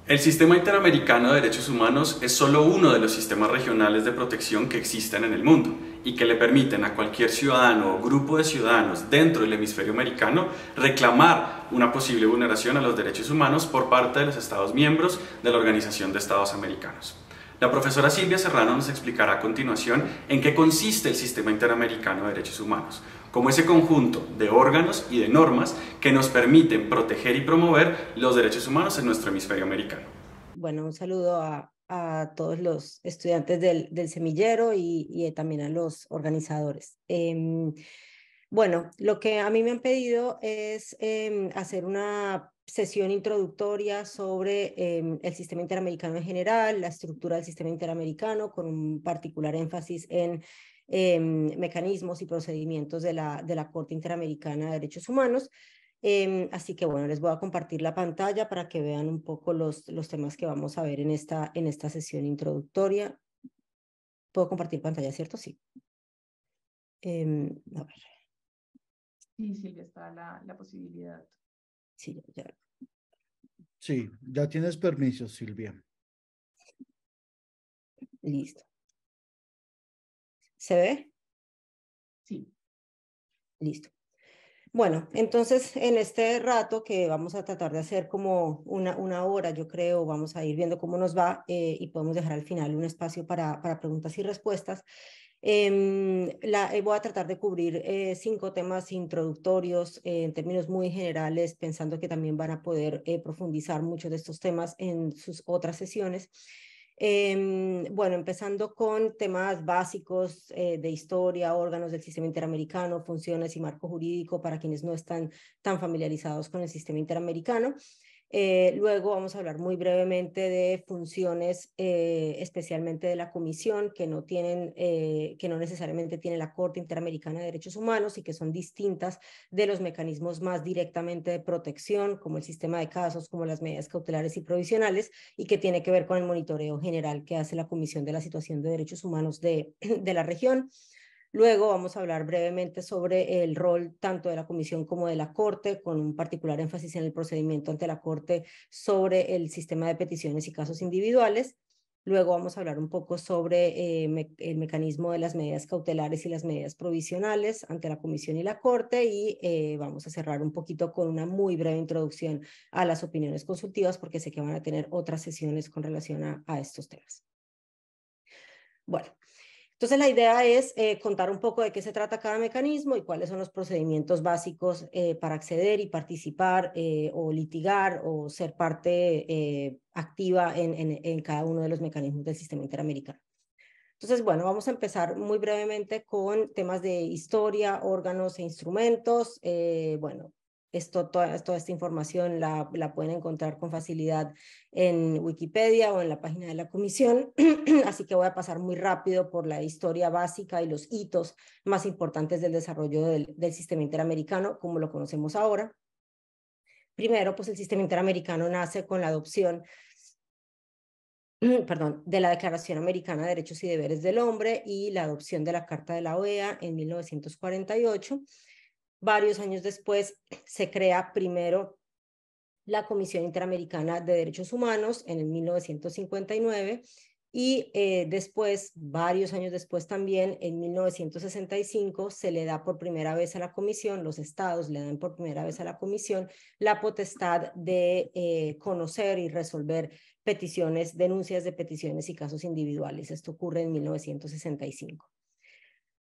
El Sistema Interamericano de Derechos Humanos es solo uno de los sistemas regionales de protección que existen en el mundo y que le permiten a cualquier ciudadano o grupo de ciudadanos dentro del hemisferio americano reclamar una posible vulneración a los derechos humanos por parte de los Estados miembros de la Organización de Estados Americanos. La profesora Silvia Serrano nos explicará a continuación en qué consiste el Sistema Interamericano de Derechos Humanos, como ese conjunto de órganos y de normas que nos permiten proteger y promover los derechos humanos en nuestro hemisferio americano. Bueno, un saludo a todos los estudiantes del semillero y también a los organizadores. Bueno, lo que a mí me han pedido es hacer una sesión introductoria sobre el sistema interamericano en general, la estructura del sistema interamericano, con un particular énfasis en mecanismos y procedimientos de la Corte Interamericana de Derechos Humanos. Así que bueno, les voy a compartir la pantalla para que vean un poco los temas que vamos a ver en esta sesión introductoria. ¿Puedo compartir pantalla, cierto? Sí. A ver. Sí, Silvia, está la posibilidad. Sí, ya. Sí, ya tienes permiso, Silvia. Listo. ¿Se ve? Sí. Listo. Bueno, entonces en este rato que vamos a tratar de hacer como una hora, yo creo, vamos a ir viendo cómo nos va y podemos dejar al final un espacio para preguntas y respuestas. Voy a tratar de cubrir 5 temas introductorios en términos muy generales, pensando que también van a poder profundizar muchos de estos temas en sus otras sesiones. Bueno, empezando con temas básicos de historia, órganos del sistema interamericano, funciones y marco jurídico para quienes no están tan familiarizados con el sistema interamericano. Luego vamos a hablar muy brevemente de funciones, especialmente de la Comisión, que no necesariamente tiene la Corte Interamericana de Derechos Humanos y que son distintas de los mecanismos más directamente de protección, como el sistema de casos, como las medidas cautelares y provisionales, y que tiene que ver con el monitoreo general que hace la Comisión de la Situación de Derechos Humanos de la región. Luego vamos a hablar brevemente sobre el rol tanto de la Comisión como de la Corte, con un particular énfasis en el procedimiento ante la Corte sobre el sistema de peticiones y casos individuales. Luego vamos a hablar un poco sobre el mecanismo de las medidas cautelares y las medidas provisionales ante la Comisión y la Corte y vamos a cerrar un poquito con una muy breve introducción a las opiniones consultivas porque sé que van a tener otras sesiones con relación a estos temas. Bueno. Entonces, la idea es contar un poco de qué se trata cada mecanismo y cuáles son los procedimientos básicos para acceder y participar o litigar o ser parte activa en cada uno de los mecanismos del sistema interamericano. Entonces, bueno, vamos a empezar muy brevemente con temas de historia, órganos e instrumentos. Bueno, toda esta información la pueden encontrar con facilidad en Wikipedia o en la página de la Comisión, así que voy a pasar muy rápido por la historia básica y los hitos más importantes del desarrollo del sistema interamericano, como lo conocemos ahora. Primero, pues el sistema interamericano nace con la adopción de la Declaración Americana de Derechos y Deberes del Hombre y la adopción de la Carta de la OEA en 1948. Varios años después se crea primero la Comisión Interamericana de Derechos Humanos en el 1959 y después, varios años después también, en 1965, se le da por primera vez a la Comisión, los estados le dan por primera vez a la Comisión la potestad de conocer y resolver peticiones, denuncias de peticiones y casos individuales. Esto ocurre en 1965.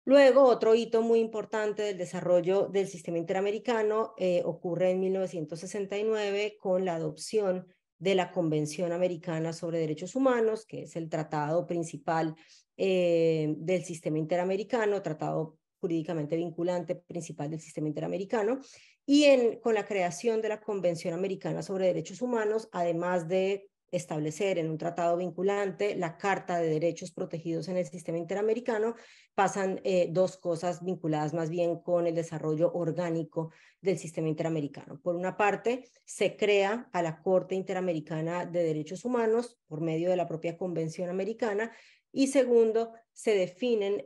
Luego, otro hito muy importante del desarrollo del sistema interamericano ocurre en 1969 con la adopción de la Convención Americana sobre Derechos Humanos, que es el tratado principal del sistema interamericano, tratado jurídicamente vinculante principal del sistema interamericano, y con la creación de la Convención Americana sobre Derechos Humanos, además de establecer en un tratado vinculante la Carta de Derechos Protegidos en el Sistema Interamericano, pasan 2 cosas vinculadas más bien con el desarrollo orgánico del sistema interamericano. Por una parte, se crea a la Corte Interamericana de Derechos Humanos por medio de la propia Convención Americana y segundo, se definen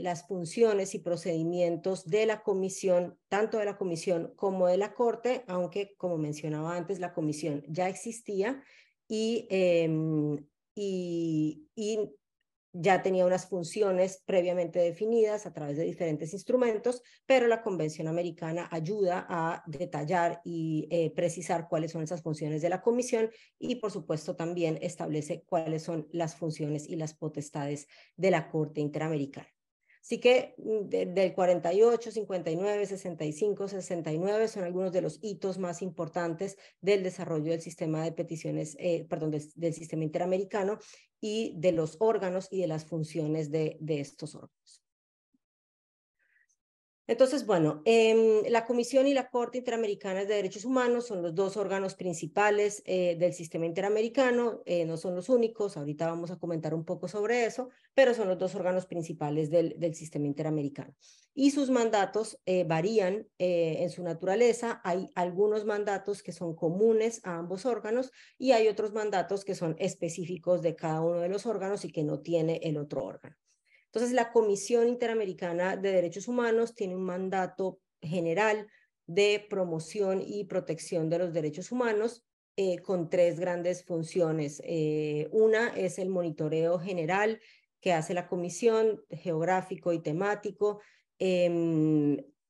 las funciones y procedimientos de la Comisión, tanto de la Comisión como de la Corte, aunque como mencionaba antes, la Comisión ya existía y ya tenía unas funciones previamente definidas a través de diferentes instrumentos, pero la Convención Americana ayuda a detallar y precisar cuáles son esas funciones de la Comisión y, por supuesto, también establece cuáles son las funciones y las potestades de la Corte Interamericana. Así que del 48, 59, 65, 69 son algunos de los hitos más importantes del desarrollo del sistema de peticiones, del sistema interamericano y de los órganos y de las funciones de estos órganos. Entonces, bueno, la Comisión y la Corte Interamericana de Derechos Humanos son los dos órganos principales del sistema interamericano, no son los únicos, ahorita vamos a comentar un poco sobre eso, pero son los dos órganos principales del sistema interamericano. Y sus mandatos varían en su naturaleza, hay algunos mandatos que son comunes a ambos órganos y hay otros mandatos que son específicos de cada uno de los órganos y que no tiene el otro órgano. Entonces, la Comisión Interamericana de Derechos Humanos tiene un mandato general de promoción y protección de los derechos humanos con tres grandes funciones. Una es el monitoreo general que hace la Comisión, geográfico y temático,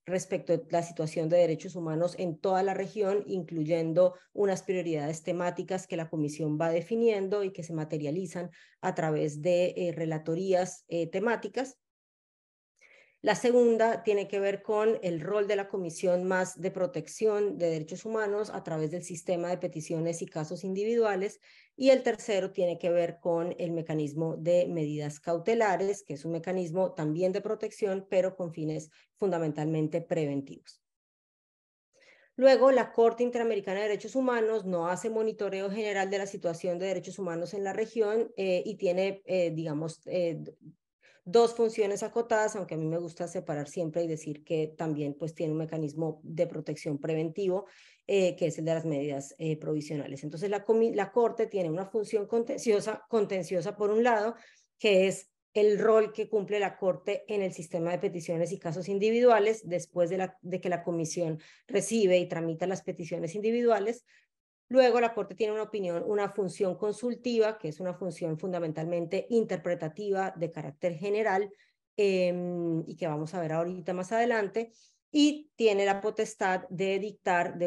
respecto a la situación de derechos humanos en toda la región, incluyendo unas prioridades temáticas que la Comisión va definiendo y que se materializan a través de relatorías temáticas. La segunda tiene que ver con el rol de la Comisión más de protección de derechos humanos a través del sistema de peticiones y casos individuales. Y el tercero tiene que ver con el mecanismo de medidas cautelares, que es un mecanismo también de protección, pero con fines fundamentalmente preventivos. Luego, la Corte Interamericana de Derechos Humanos no hace monitoreo general de la situación de derechos humanos en la región y tiene, dos funciones acotadas, aunque a mí me gusta separar siempre y decir que también pues tiene un mecanismo de protección preventivo, que es el de las medidas provisionales. Entonces la Corte tiene una función contenciosa por un lado, que es el rol que cumple la Corte en el sistema de peticiones y casos individuales después de que la Comisión recibe y tramita las peticiones individuales. Luego la Corte tiene una función consultiva, que es una función fundamentalmente interpretativa de carácter general y que vamos a ver ahorita más adelante, y tiene la potestad de dictar,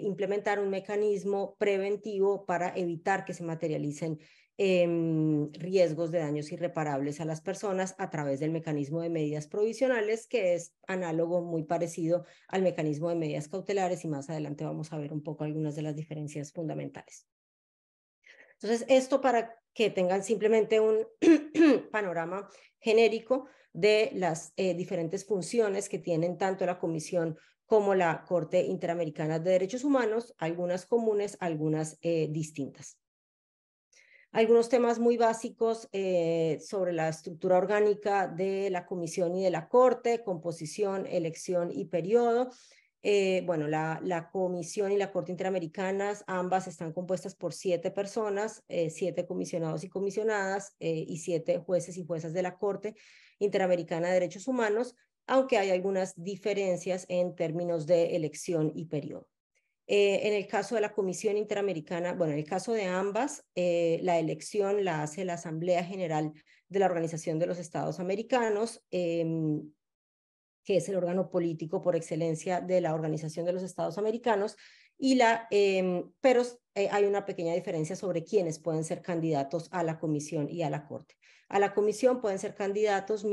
implementar un mecanismo preventivo para evitar que se materialicen riesgos de daños irreparables a las personas a través del mecanismo de medidas provisionales, que es análogo, muy parecido al mecanismo de medidas cautelares, y más adelante vamos a ver un poco algunas de las diferencias fundamentales. Entonces, esto para que tengan simplemente un panorama genérico de las diferentes funciones que tienen tanto la Comisión como la Corte Interamericana de Derechos Humanos, algunas comunes, algunas distintas. Algunos temas muy básicos sobre la estructura orgánica de la Comisión y de la Corte: composición, elección y periodo. Bueno, la Comisión y la Corte Interamericanas, ambas están compuestas por 7 personas, 7 comisionados y comisionadas y 7 jueces y juezas de la Corte Interamericana de Derechos Humanos, aunque hay algunas diferencias en términos de elección y periodo. En el caso de la Comisión Interamericana, bueno, en el caso de ambas, la elección la hace la Asamblea General de la Organización de los Estados Americanos, que es el órgano político por excelencia de la Organización de los Estados Americanos, pero hay una pequeña diferencia sobre quiénes pueden ser candidatos a la Comisión y a la Corte. A la Comisión pueden ser candidatos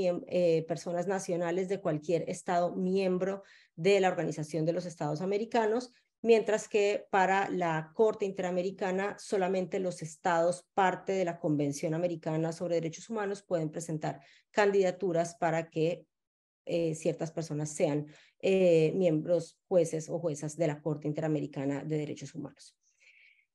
personas nacionales de cualquier estado miembro de la Organización de los Estados Americanos, mientras que para la Corte Interamericana solamente los estados parte de la Convención Americana sobre Derechos Humanos pueden presentar candidaturas para que ciertas personas sean miembros, jueces o juezas de la Corte Interamericana de Derechos Humanos.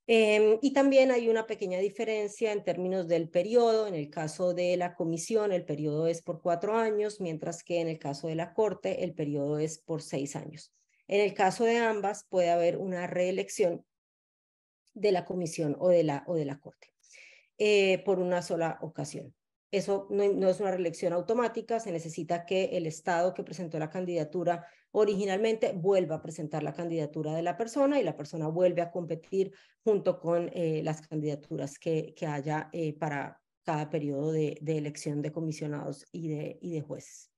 Y también hay una pequeña diferencia en términos del periodo. En el caso de la Comisión, el periodo es por 4 años, mientras que en el caso de la Corte, el periodo es por 6 años. En el caso de ambas, puede haber una reelección de la Comisión o de la Corte por una sola ocasión. Eso no es una reelección automática, se necesita que el estado que presentó la candidatura originalmente, vuelva a presentar la candidatura de la persona y la persona vuelve a competir junto con las candidaturas que haya para cada periodo de elección de comisionados y de jueces.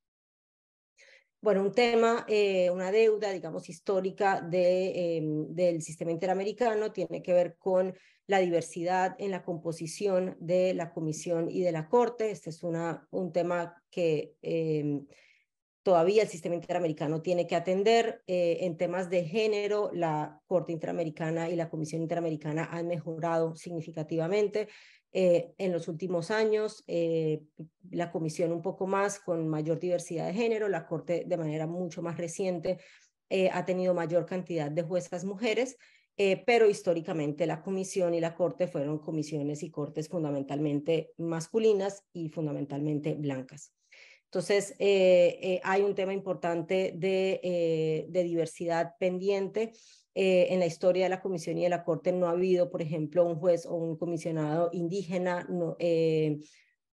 Bueno, un tema, una deuda, digamos, histórica del sistema interamericano tiene que ver con la diversidad en la composición de la comisión y de la corte. Este es un tema que todavía el sistema interamericano tiene que atender. En temas de género, la Corte Interamericana y la Comisión Interamericana han mejorado significativamente. En los últimos años, la Comisión un poco más, con mayor diversidad de género, la Corte de manera mucho más reciente ha tenido mayor cantidad de juezas mujeres, pero históricamente la Comisión y la Corte fueron comisiones y cortes fundamentalmente masculinas y fundamentalmente blancas. Entonces, hay un tema importante de diversidad pendiente. En la historia de la Comisión y de la Corte no ha habido, por ejemplo, un juez o un comisionado indígena,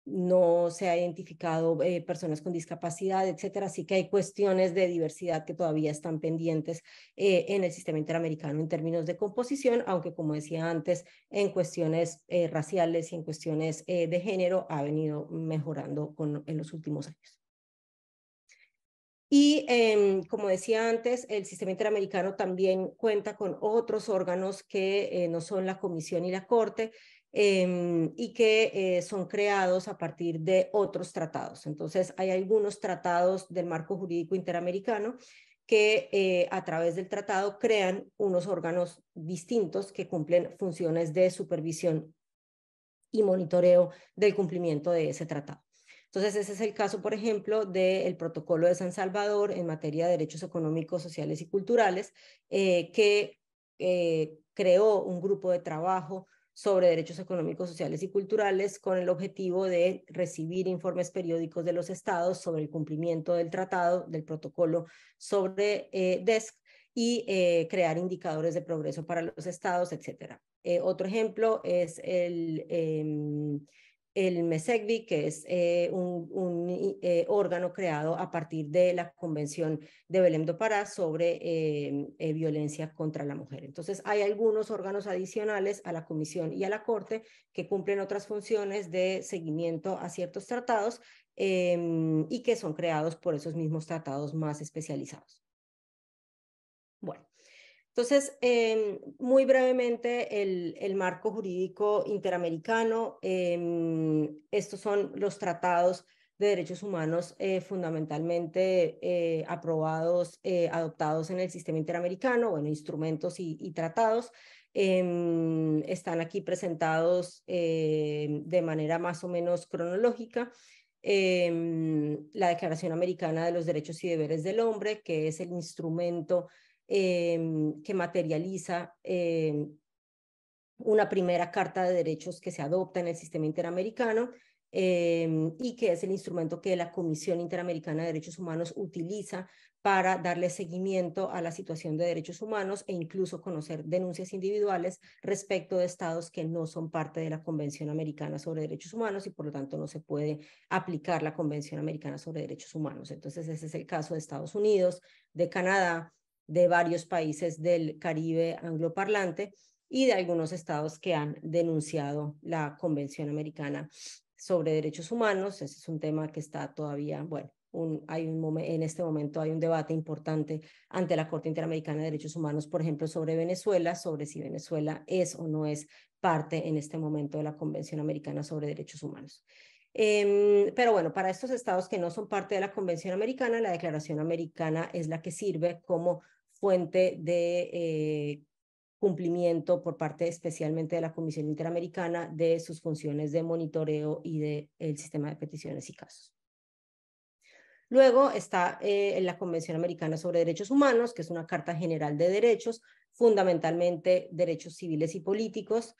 no se ha identificado personas con discapacidad, etcétera. Así que hay cuestiones de diversidad que todavía están pendientes en el sistema interamericano en términos de composición, aunque, como decía antes, en cuestiones raciales y en cuestiones de género ha venido mejorando en los últimos años. Y como decía antes, el sistema interamericano también cuenta con otros órganos que no son la Comisión y la Corte, y que son creados a partir de otros tratados. Entonces, hay algunos tratados del marco jurídico interamericano que a través del tratado crean unos órganos distintos que cumplen funciones de supervisión y monitoreo del cumplimiento de ese tratado. Entonces, ese es el caso, por ejemplo, del Protocolo de San Salvador en materia de derechos económicos, sociales y culturales, que creó un grupo de trabajo sobre derechos económicos, sociales y culturales con el objetivo de recibir informes periódicos de los estados sobre el cumplimiento del tratado, del protocolo sobre DESC, y crear indicadores de progreso para los estados, etc. Otro ejemplo es el MESECVI, que es un órgano creado a partir de la Convención de Belém do Pará sobre violencia contra la mujer. Entonces, hay algunos órganos adicionales a la Comisión y a la Corte que cumplen otras funciones de seguimiento a ciertos tratados y que son creados por esos mismos tratados más especializados. Bueno. Entonces, muy brevemente, el marco jurídico interamericano, estos son los tratados de derechos humanos fundamentalmente aprobados, adoptados en el sistema interamericano, bueno, instrumentos y tratados. Están aquí presentados de manera más o menos cronológica. La Declaración Americana de los Derechos y Deberes del Hombre, que es el instrumento que materializa una primera carta de derechos que se adopta en el sistema interamericano y que es el instrumento que la Comisión Interamericana de Derechos Humanos utiliza para darle seguimiento a la situación de derechos humanos e incluso conocer denuncias individuales respecto de estados que no son parte de la Convención Americana sobre Derechos Humanos y por lo tanto no se puede aplicar la Convención Americana sobre Derechos Humanos. Entonces ese es el caso de Estados Unidos, de Canadá, de varios países del Caribe angloparlante y de algunos estados que han denunciado la Convención Americana sobre Derechos Humanos. Ese es un tema que está todavía, bueno, en este momento hay un debate importante ante la Corte Interamericana de Derechos Humanos, por ejemplo, sobre Venezuela, sobre si Venezuela es o no es parte en este momento de la Convención Americana sobre Derechos Humanos. Pero bueno, para estos estados que no son parte de la Convención Americana, la Declaración Americana es la que sirve como fuente de cumplimiento por parte especialmente de la Comisión Interamericana de sus funciones de monitoreo y del sistema de peticiones y casos. Luego está la Convención Americana sobre Derechos Humanos, que es una Carta General de Derechos, fundamentalmente derechos civiles y políticos,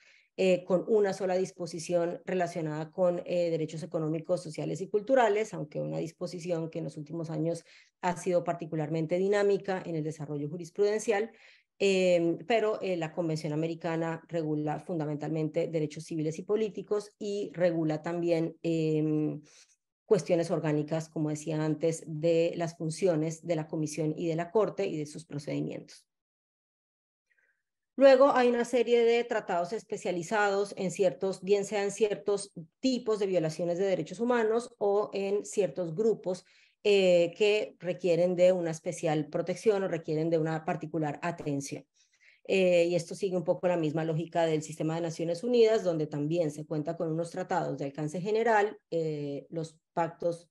con una sola disposición relacionada con derechos económicos, sociales y culturales, aunque una disposición que en los últimos años ha sido particularmente dinámica en el desarrollo jurisprudencial, pero la Convención Americana regula fundamentalmente derechos civiles y políticos y regula también cuestiones orgánicas, como decía antes, de las funciones de la Comisión y de la Corte y de sus procedimientos. Luego hay una serie de tratados especializados en ciertos, bien sean ciertos tipos de violaciones de derechos humanos o en ciertos grupos que requieren de una especial protección o requieren de una particular atención. Y esto sigue un poco la misma lógica del sistema de Naciones Unidas, donde también se cuenta con unos tratados de alcance general, los pactos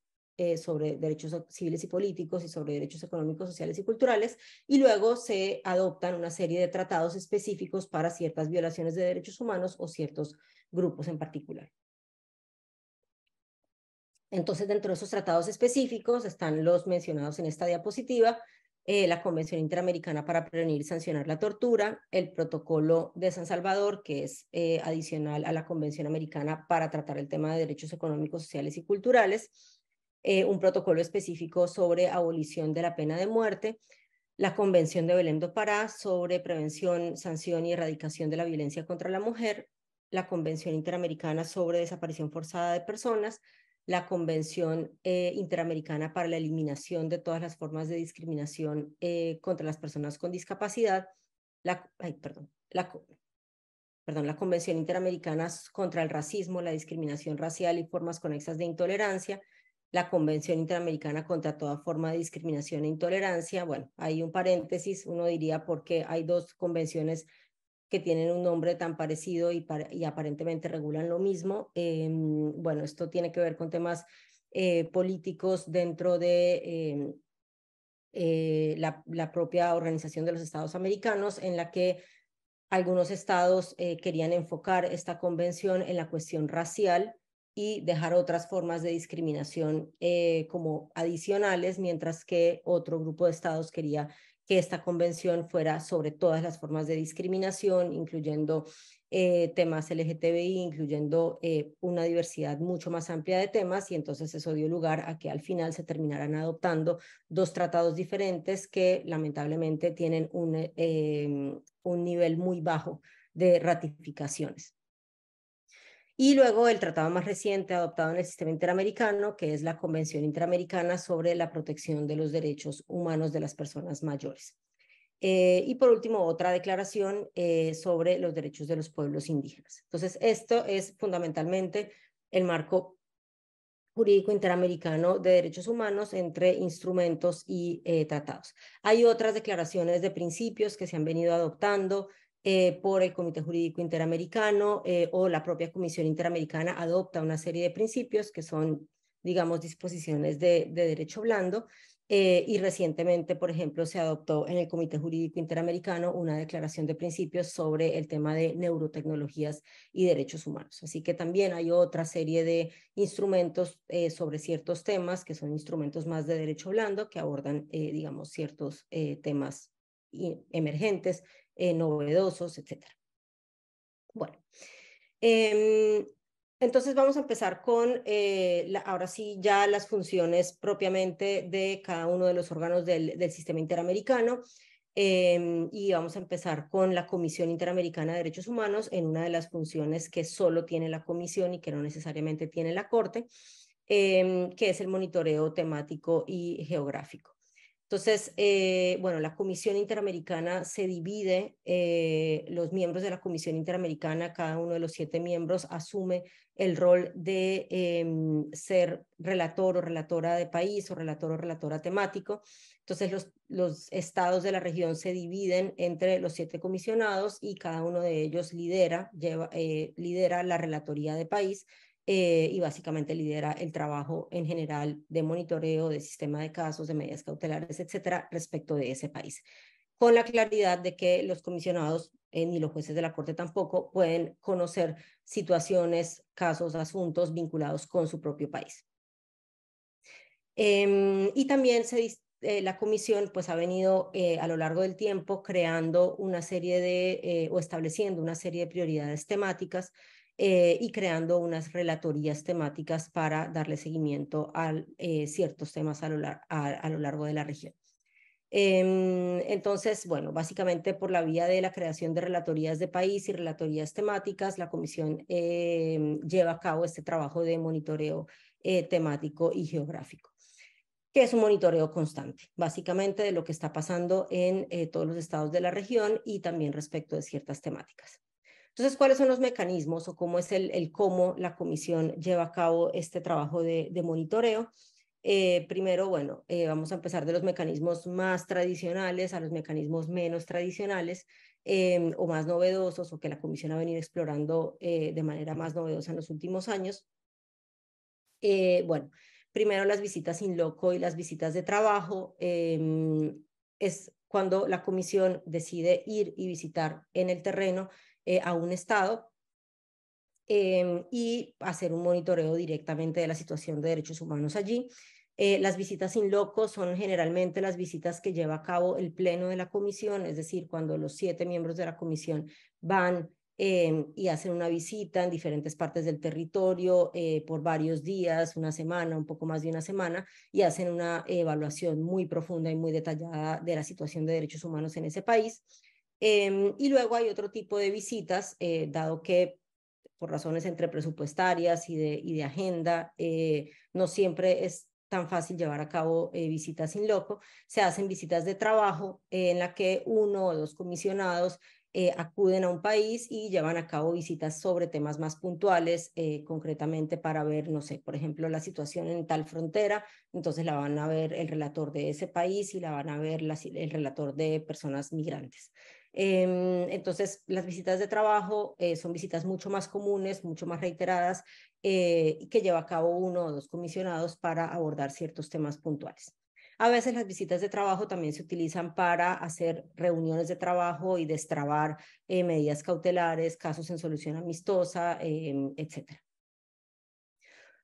sobre derechos civiles y políticos y sobre derechos económicos, sociales y culturales, y luego se adoptan una serie de tratados específicos para ciertas violaciones de derechos humanos o ciertos grupos en particular. Entonces, dentro de esos tratados específicos están los mencionados en esta diapositiva, la Convención Interamericana para Prevenir y Sancionar la Tortura, el Protocolo de San Salvador, que es adicional a la Convención Americana para tratar el tema de derechos económicos, sociales y culturales, un protocolo específico sobre abolición de la pena de muerte, la Convención de Belém do Pará sobre prevención, sanción y erradicación de la violencia contra la mujer, la Convención Interamericana sobre desaparición forzada de personas, la Convención Interamericana para la Eliminación de todas las formas de discriminación contra las personas con discapacidad, la Convención Interamericana contra el Racismo, la Discriminación Racial y Formas Conexas de Intolerancia, la Convención Interamericana contra toda forma de discriminación e intolerancia. Bueno, hay un paréntesis, uno diría porque hay dos convenciones que tienen un nombre tan parecido y aparentemente regulan lo mismo. Bueno, esto tiene que ver con temas políticos dentro de la propia Organización de los Estados Americanos, en la que algunos estados querían enfocar esta convención en la cuestión racial y dejar otras formas de discriminación como adicionales, mientras que otro grupo de estados quería que esta convención fuera sobre todas las formas de discriminación, incluyendo temas LGTBI, incluyendo una diversidad mucho más amplia de temas, y entonces eso dio lugar a que al final se terminaran adoptando dos tratados diferentes que lamentablemente tienen un nivel muy bajo de ratificaciones. Y luego el tratado más reciente adoptado en el sistema interamericano, que es la Convención Interamericana sobre la Protección de los Derechos Humanos de las Personas Mayores. Y por último, otra declaración sobre los derechos de los pueblos indígenas. Entonces, esto es fundamentalmente el marco jurídico interamericano de derechos humanos entre instrumentos y tratados. Hay otras declaraciones de principios que se han venido adoptando por el Comité Jurídico Interamericano o la propia Comisión Interamericana adopta una serie de principios que son, digamos, disposiciones de derecho blando. Y recientemente, por ejemplo, se adoptó en el Comité Jurídico Interamericano una declaración de principios sobre el tema de neurotecnologías y derechos humanos. Así que también hay otra serie de instrumentos sobre ciertos temas que son instrumentos más de derecho blando que abordan, digamos, ciertos temas emergentes, novedosos, etc. Bueno, entonces vamos a empezar con, ahora sí, ya las funciones propiamente de cada uno de los órganos del sistema interamericano. Y vamos a empezar con la Comisión Interamericana de Derechos Humanos en una de las funciones que solo tiene la Comisión y que no necesariamente tiene la Corte, que es el monitoreo temático y geográfico. Entonces, bueno, la Comisión Interamericana se divide, los miembros de la Comisión Interamericana, cada uno de los 7 miembros asume el rol de ser relator o relatora de país o relator o relatora temático. Entonces, los estados de la región se dividen entre los 7 comisionados y cada uno de ellos lidera la relatoría de país. Y básicamente lidera el trabajo en general de monitoreo, de sistema de casos, de medidas cautelares, etcétera, respecto de ese país. Con la claridad de que los comisionados, ni los jueces de la Corte tampoco, pueden conocer situaciones, casos, asuntos vinculados con su propio país. Y también la comisión pues ha venido a lo largo del tiempo creando una serie de, o estableciendo una serie de prioridades temáticas y creando unas relatorías temáticas para darle seguimiento a ciertos temas a lo largo de la región. Entonces, bueno, básicamente por la vía de la creación de relatorías de país y relatorías temáticas, la comisión lleva a cabo este trabajo de monitoreo temático y geográfico, que es un monitoreo constante, básicamente de lo que está pasando en todos los estados de la región y también respecto de ciertas temáticas. Entonces, ¿cuáles son los mecanismos o cómo es cómo la comisión lleva a cabo este trabajo de monitoreo? Primero, bueno, vamos a empezar de los mecanismos más tradicionales a los mecanismos menos tradicionales o más novedosos, o que la comisión ha venido explorando de manera más novedosa en los últimos años. Bueno, primero las visitas in loco y las visitas de trabajo. Es cuando la comisión decide ir y visitar en el terreno a un estado y hacer un monitoreo directamente de la situación de derechos humanos allí. Las visitas in loco son generalmente las visitas que lleva a cabo el pleno de la comisión, es decir, cuando los 7 miembros de la comisión van y hacen una visita en diferentes partes del territorio por varios días, una semana, un poco más de una semana, y hacen una evaluación muy profunda y muy detallada de la situación de derechos humanos en ese país. Y luego hay otro tipo de visitas, dado que por razones entre presupuestarias y de agenda, no siempre es tan fácil llevar a cabo visitas in loco. Se hacen visitas de trabajo en la que 1 o 2 comisionados acuden a un país y llevan a cabo visitas sobre temas más puntuales, concretamente para ver, no sé, por ejemplo, la situación en tal frontera, entonces la van a ver el relator de ese país y la van a ver el relator de personas migrantes. Entonces, las visitas de trabajo son visitas mucho más comunes, mucho más reiteradas, que lleva a cabo 1 o 2 comisionados para abordar ciertos temas puntuales. A veces las visitas de trabajo también se utilizan para hacer reuniones de trabajo y destrabar medidas cautelares, casos en solución amistosa, etc.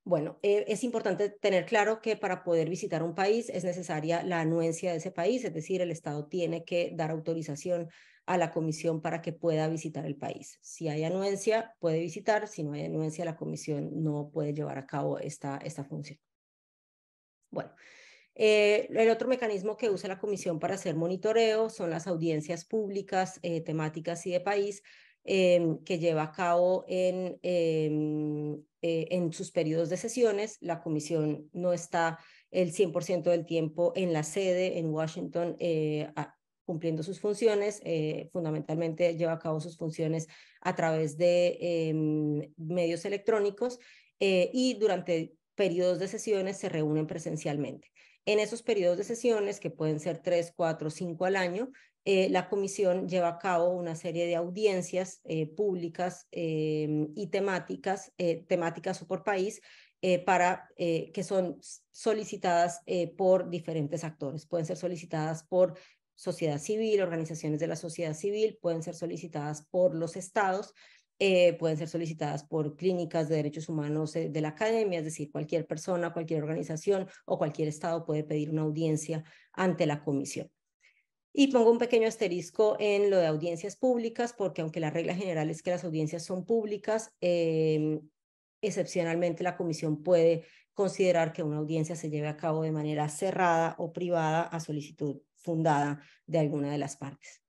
Bueno, es importante tener claro que para poder visitar un país es necesaria la anuencia de ese país, es decir, el Estado tiene que dar autorización a la comisión para que pueda visitar el país. Si hay anuencia, puede visitar; si no hay anuencia, la comisión no puede llevar a cabo esta función. Bueno, el otro mecanismo que usa la comisión para hacer monitoreo son las audiencias públicas, temáticas y de país, que lleva a cabo en sus periodos de sesiones. La comisión no está el 100% del tiempo en la sede en Washington cumpliendo sus funciones. Fundamentalmente lleva a cabo sus funciones a través de medios electrónicos y durante periodos de sesiones se reúnen presencialmente. En esos periodos de sesiones, que pueden ser 3, 4, 5 al año, la comisión lleva a cabo una serie de audiencias públicas y temáticas o por país, que son solicitadas por diferentes actores. Pueden ser solicitadas por sociedad civil, organizaciones de la sociedad civil, pueden ser solicitadas por los estados, pueden ser solicitadas por clínicas de derechos humanos de la academia, es decir, cualquier persona, cualquier organización o cualquier estado puede pedir una audiencia ante la comisión. Y pongo un pequeño asterisco en lo de audiencias públicas, porque aunque la regla general es que las audiencias son públicas, excepcionalmente la comisión puede considerar que una audiencia se lleve a cabo de manera cerrada o privada a solicitud fundada de alguna de las partes.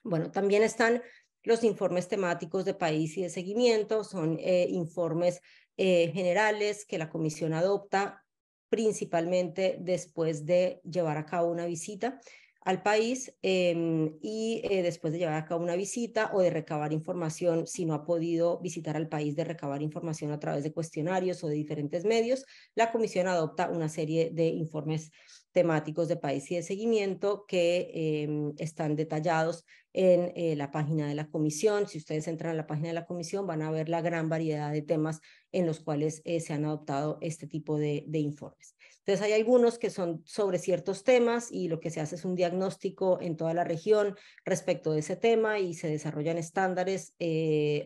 Bueno, también están los informes temáticos de país y de seguimiento. Son informes generales que la comisión adopta principalmente después de llevar a cabo una visita al país y después de llevar a cabo una visita o de recabar información, si no ha podido visitar al país, de recabar información a través de cuestionarios o de diferentes medios, la comisión adopta una serie de informes temáticos de país y de seguimiento que están detallados en la página de la comisión. Si ustedes entran a la página de la comisión, van a ver la gran variedad de temas en los cuales se han adoptado este tipo de informes. Entonces, hay algunos que son sobre ciertos temas y lo que se hace es un diagnóstico en toda la región respecto de ese tema y se desarrollan estándares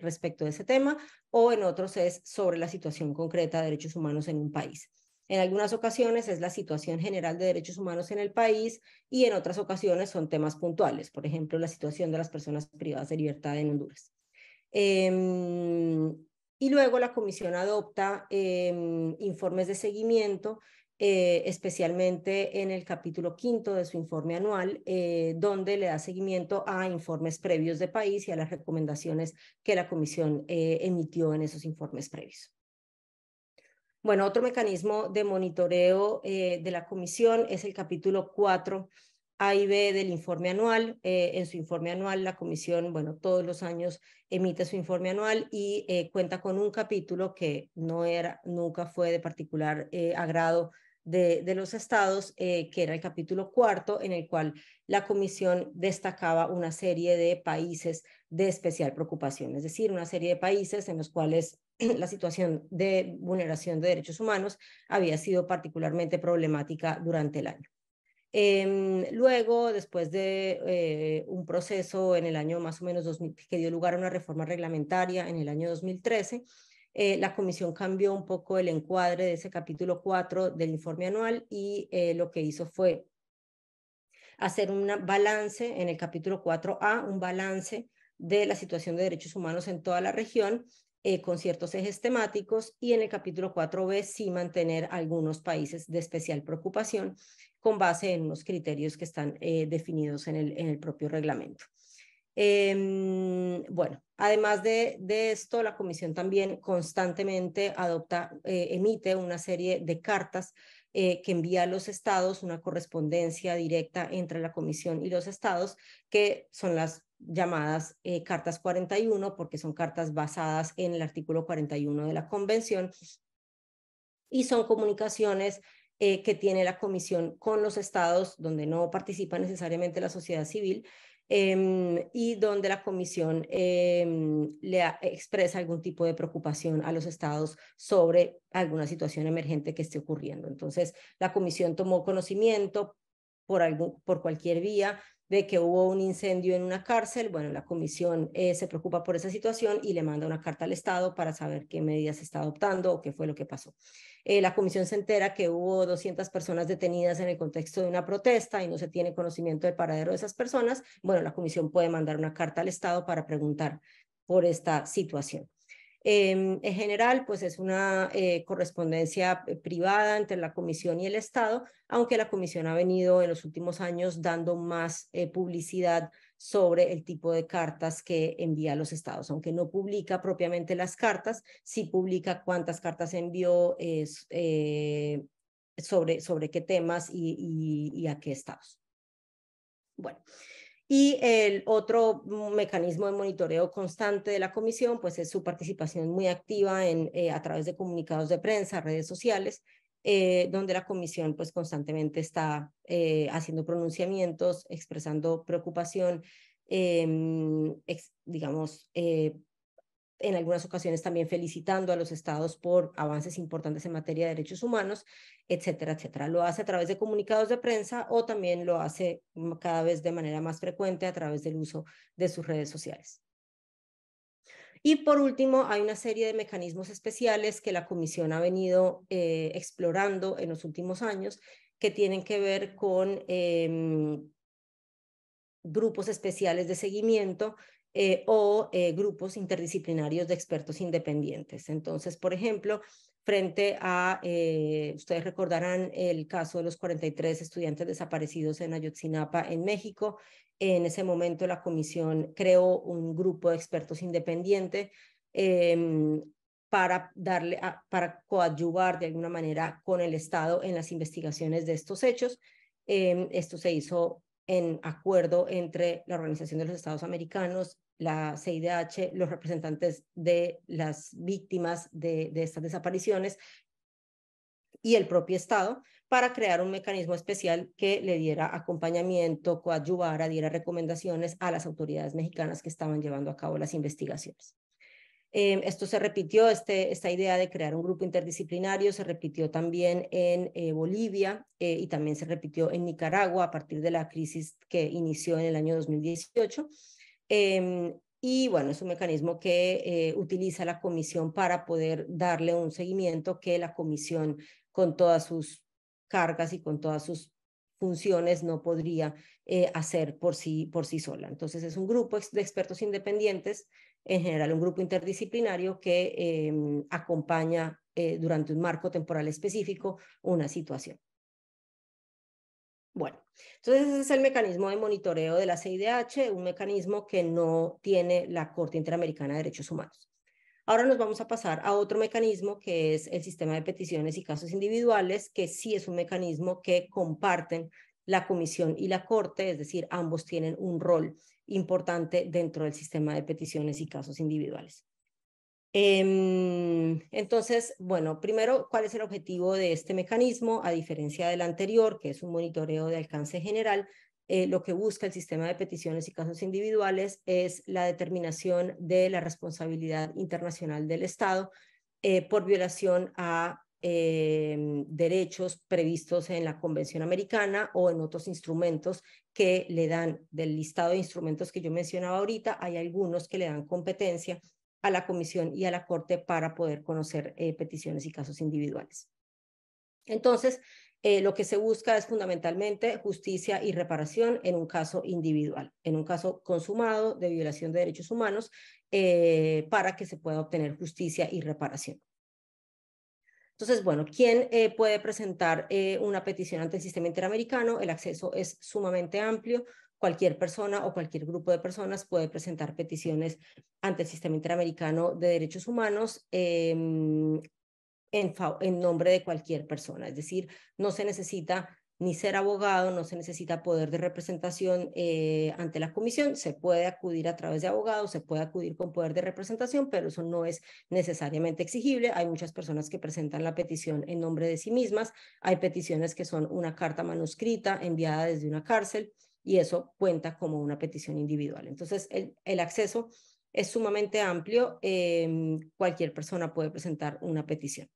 respecto de ese tema, o en otros es sobre la situación concreta de derechos humanos en un país. En algunas ocasiones es la situación general de derechos humanos en el país y en otras ocasiones son temas puntuales, por ejemplo, la situación de las personas privadas de libertad en Honduras. Y luego la comisión adopta informes de seguimiento especialmente en el capítulo 5 de su informe anual, donde le da seguimiento a informes previos de país y a las recomendaciones que la Comisión emitió en esos informes previos. Bueno, otro mecanismo de monitoreo de la Comisión es el capítulo 4 A y B del informe anual. En su informe anual, la Comisión, bueno, todos los años emite su informe anual y cuenta con un capítulo que nunca fue de particular agrado de los estados, que era el capítulo 4, en el cual la Comisión destacaba una serie de países de especial preocupación, es decir, una serie de países en los cuales la situación de vulneración de derechos humanos había sido particularmente problemática durante el año. Luego, después de un proceso en el año más o menos 2000, que dio lugar a una reforma reglamentaria en el año 2013, la Comisión cambió un poco el encuadre de ese capítulo 4 del informe anual y lo que hizo fue hacer un balance en el capítulo 4A, un balance de la situación de derechos humanos en toda la región, con ciertos ejes temáticos, y en el capítulo 4B sí mantener algunos países de especial preocupación con base en unos criterios que están definidos en el propio reglamento. Bueno, además de esto, la Comisión también constantemente emite una serie de cartas que envía a los estados, una correspondencia directa entre la Comisión y los estados, que son las llamadas cartas 41, porque son cartas basadas en el artículo 41 de la Convención, y son comunicaciones que tiene la Comisión con los estados, donde no participa necesariamente la sociedad civil, y donde la Comisión expresa algún tipo de preocupación a los estados sobre alguna situación emergente que esté ocurriendo. Entonces, la Comisión tomó conocimiento por cualquier vía de que hubo un incendio en una cárcel. Bueno, la Comisión se preocupa por esa situación y le manda una carta al Estado para saber qué medidas se está adoptando o qué fue lo que pasó. La Comisión se entera que hubo 200 personas detenidas en el contexto de una protesta y no se tiene conocimiento del paradero de esas personas. Bueno, la Comisión puede mandar una carta al Estado para preguntar por esta situación. En general, pues es una correspondencia privada entre la Comisión y el Estado, aunque la Comisión ha venido en los últimos años dando más publicidad sobre el tipo de cartas que envía a los estados. Aunque no publica propiamente las cartas, sí publica cuántas cartas envió, sobre qué temas y a qué estados. Bueno. Y el otro mecanismo de monitoreo constante de la Comisión, pues es su participación muy activa a través de comunicados de prensa, redes sociales, donde la Comisión pues constantemente está haciendo pronunciamientos, expresando preocupación, digamos, en algunas ocasiones también felicitando a los estados por avances importantes en materia de derechos humanos, etcétera, etcétera. Lo hace a través de comunicados de prensa o también lo hace cada vez de manera más frecuente a través del uso de sus redes sociales. Y por último, hay una serie de mecanismos especiales que la Comisión ha venido explorando en los últimos años, que tienen que ver con grupos especiales de seguimiento o grupos interdisciplinarios de expertos independientes. Entonces, por ejemplo, frente a, ustedes recordarán el caso de los 43 estudiantes desaparecidos en Ayotzinapa, en México. En ese momento la Comisión creó un grupo de expertos independiente para coadyuvar de alguna manera con el Estado en las investigaciones de estos hechos. Esto se hizo en acuerdo entre la Organización de los Estados Americanos, la CIDH, los representantes de las víctimas de estas desapariciones y el propio Estado, para crear un mecanismo especial que le diera acompañamiento, coadyuvara, diera recomendaciones a las autoridades mexicanas que estaban llevando a cabo las investigaciones. Esto se repitió, esta idea de crear un grupo interdisciplinario se repitió también en Bolivia y también se repitió en Nicaragua a partir de la crisis que inició en el año 2018. Y bueno, es un mecanismo que utiliza la Comisión para poder darle un seguimiento que la Comisión, con todas sus cargas y con todas sus funciones, no podría hacer por sí sola. Entonces es un grupo de expertos independientes, en general un grupo interdisciplinario que acompaña durante un marco temporal específico una situación. Bueno, entonces ese es el mecanismo de monitoreo de la CIDH, un mecanismo que no tiene la Corte Interamericana de Derechos Humanos. Ahora nos vamos a pasar a otro mecanismo que es el sistema de peticiones y casos individuales, que sí es un mecanismo que comparten la Comisión y la Corte, es decir, ambos tienen un rol importante dentro del sistema de peticiones y casos individuales. Entonces, bueno, primero, ¿cuál es el objetivo de este mecanismo? A diferencia del anterior, que es un monitoreo de alcance general, lo que busca el sistema de peticiones y casos individuales es la determinación de la responsabilidad internacional del Estado por violación a derechos previstos en la Convención Americana o en otros instrumentos que le dan, del listado de instrumentos que yo mencionaba ahorita, hay algunos que le dan competencia a la Comisión y a la Corte para poder conocer peticiones y casos individuales. Entonces, lo que se busca es fundamentalmente justicia y reparación en un caso individual, en un caso consumado de violación de derechos humanos, para que se pueda obtener justicia y reparación. Entonces, bueno, ¿quién puede presentar una petición ante el sistema interamericano? El acceso es sumamente amplio. Cualquier persona o cualquier grupo de personas puede presentar peticiones ante el sistema interamericano de derechos humanos en nombre de cualquier persona. Es decir, no se necesita ni ser abogado, no se necesita poder de representación ante la comisión, se puede acudir a través de abogados, se puede acudir con poder de representación, pero eso no es necesariamente exigible. Hay muchas personas que presentan la petición en nombre de sí mismas, hay peticiones que son una carta manuscrita enviada desde una cárcel y eso cuenta como una petición individual. Entonces, el acceso es sumamente amplio, cualquier persona puede presentar una petición.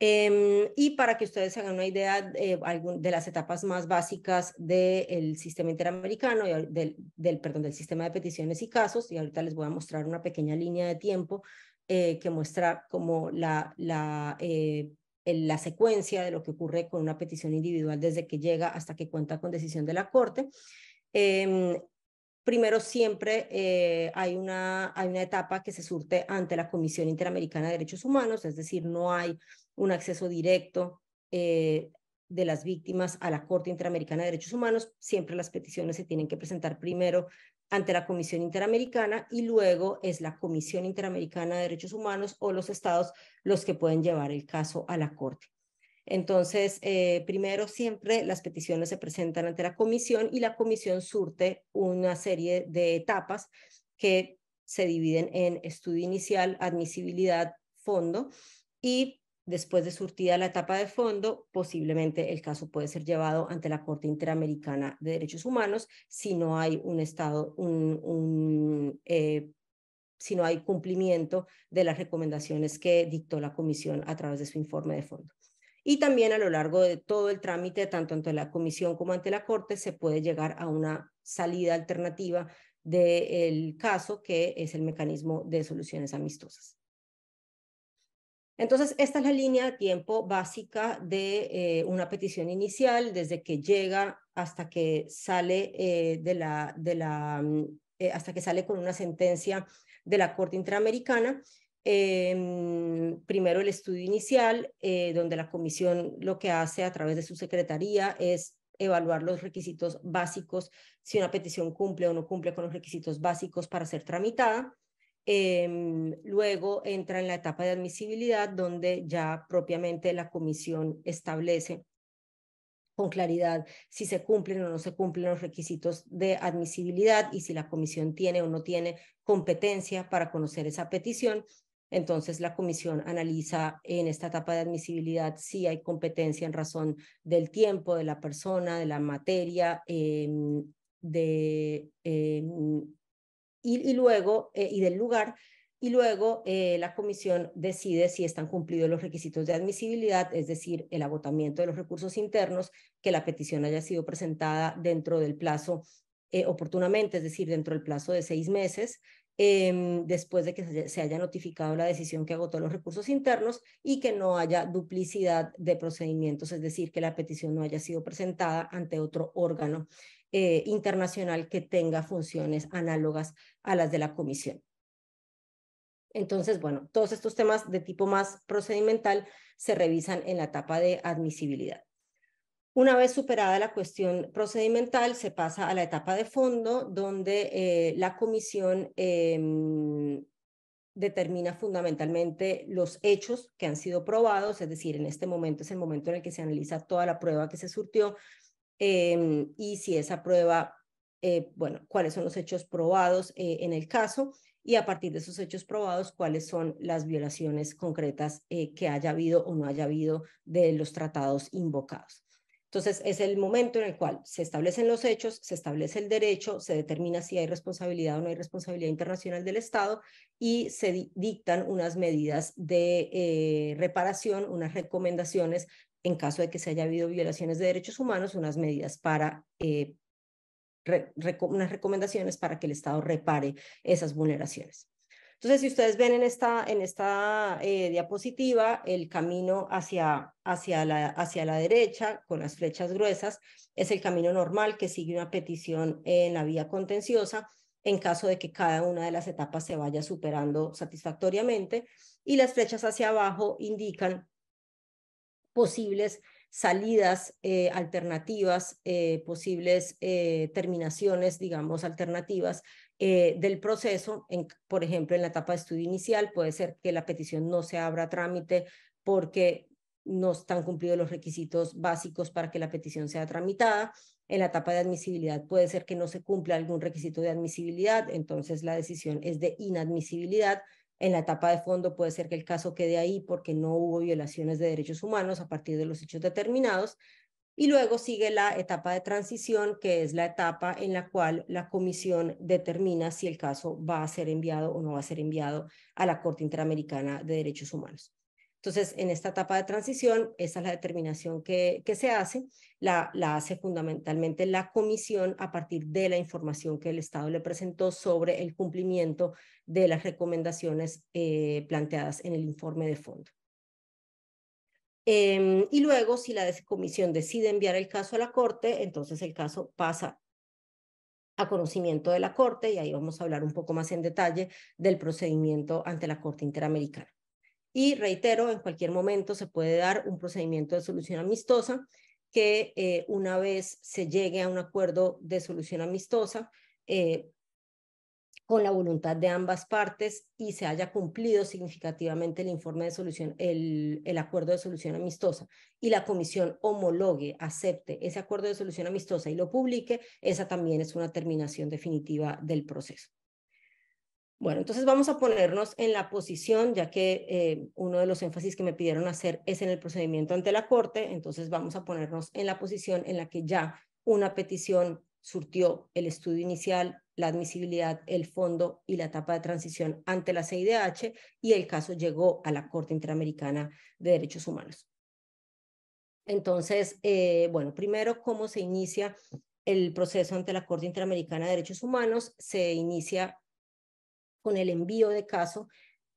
Y para que ustedes se hagan una idea de las etapas más básicas del sistema interamericano, y del sistema de peticiones y casos, y ahorita les voy a mostrar una pequeña línea de tiempo que muestra como la secuencia de lo que ocurre con una petición individual desde que llega hasta que cuenta con decisión de la Corte. Primero siempre hay una etapa que se surte ante la Comisión Interamericana de Derechos Humanos, es decir, no hay un acceso directo de las víctimas a la Corte Interamericana de Derechos Humanos. Siempre las peticiones se tienen que presentar primero ante la Comisión Interamericana y luego es la Comisión Interamericana de Derechos Humanos o los estados los que pueden llevar el caso a la Corte. Entonces, primero siempre las peticiones se presentan ante la comisión y la comisión surte una serie de etapas que se dividen en estudio inicial, admisibilidad, fondo, y después de surtida la etapa de fondo, posiblemente el caso puede ser llevado ante la Corte Interamericana de Derechos Humanos si no hay un estado, si no hay cumplimiento de las recomendaciones que dictó la comisión a través de su informe de fondo. Y también a lo largo de todo el trámite, tanto ante la comisión como ante la Corte, se puede llegar a una salida alternativa del caso, que es el mecanismo de soluciones amistosas. Entonces, esta es la línea de tiempo básica de una petición inicial, desde que llega hasta que sale hasta que sale con una sentencia de la Corte Interamericana. Primero el estudio inicial, donde la comisión lo que hace a través de su secretaría es evaluar los requisitos básicos, si una petición cumple o no cumple con los requisitos básicos para ser tramitada. Luego entra en la etapa de admisibilidad, donde ya propiamente la comisión establece con claridad si se cumplen o no se cumplen los requisitos de admisibilidad y si la comisión tiene o no tiene competencia para conocer esa petición. Entonces, la comisión analiza en esta etapa de admisibilidad si hay competencia en razón del tiempo, de la persona, de la materia, y luego, y del lugar, y luego la comisión decide si están cumplidos los requisitos de admisibilidad, es decir, el agotamiento de los recursos internos, que la petición haya sido presentada dentro del plazo oportunamente, es decir, dentro del plazo de 6 meses, después de que se haya notificado la decisión que agotó los recursos internos y que no haya duplicidad de procedimientos, es decir, que la petición no haya sido presentada ante otro órgano internacional que tenga funciones análogas a las de la comisión. Entonces, bueno, todos estos temas de tipo más procedimental se revisan en la etapa de admisibilidad. Una vez superada la cuestión procedimental, se pasa a la etapa de fondo, donde la comisión determina fundamentalmente los hechos que han sido probados, es decir, en este momento es el momento en el que se analiza toda la prueba que se surtió y si esa prueba, bueno, cuáles son los hechos probados en el caso y a partir de esos hechos probados, cuáles son las violaciones concretas que haya habido o no haya habido de los tratados invocados. Entonces, es el momento en el cual se establecen los hechos, se establece el derecho, se determina si hay responsabilidad o no hay responsabilidad internacional del Estado y se dictan unas medidas de reparación, unas recomendaciones en caso de que se haya habido violaciones de derechos humanos, unas medidas para, unas recomendaciones para que el Estado repare esas vulneraciones. Entonces, si ustedes ven en esta diapositiva, el camino hacia la derecha, con las flechas gruesas, es el camino normal que sigue una petición en la vía contenciosa, en caso de que cada una de las etapas se vaya superando satisfactoriamente, y las flechas hacia abajo indican posibles salidas alternativas, posibles terminaciones, digamos, alternativas del proceso. Por ejemplo, en la etapa de estudio inicial puede ser que la petición no se abra a trámite porque no están cumplidos los requisitos básicos para que la petición sea tramitada. En la etapa de admisibilidad puede ser que no se cumpla algún requisito de admisibilidad, entonces la decisión es de inadmisibilidad. En la etapa de fondo puede ser que el caso quede ahí porque no hubo violaciones de derechos humanos a partir de los hechos determinados. Y luego sigue la etapa de transición, que es la etapa en la cual la comisión determina si el caso va a ser enviado o no va a ser enviado a la Corte Interamericana de Derechos Humanos. Entonces, en esta etapa de transición, esa es la determinación que se hace, la hace fundamentalmente la comisión a partir de la información que el Estado le presentó sobre el cumplimiento de las recomendaciones planteadas en el informe de fondo. Y luego, si la comisión decide enviar el caso a la Corte, entonces el caso pasa a conocimiento de la Corte y ahí vamos a hablar un poco más en detalle del procedimiento ante la Corte Interamericana. Y reitero, en cualquier momento se puede dar un procedimiento de solución amistosa que una vez se llegue a un acuerdo de solución amistosa, con la voluntad de ambas partes y se haya cumplido significativamente el informe de solución, el acuerdo de solución amistosa y la comisión homologue, acepte ese acuerdo de solución amistosa y lo publique, esa también es una terminación definitiva del proceso. Bueno, entonces vamos a ponernos en la posición, ya que uno de los énfasis que me pidieron hacer es en el procedimiento ante la Corte, entonces vamos a ponernos en la posición en la que ya una petición surtió el estudio inicial, la admisibilidad, el fondo y la etapa de transición ante la CIDH y el caso llegó a la Corte Interamericana de Derechos Humanos. Entonces, bueno, primero, ¿cómo se inicia el proceso ante la Corte Interamericana de Derechos Humanos? Se inicia con el envío de caso.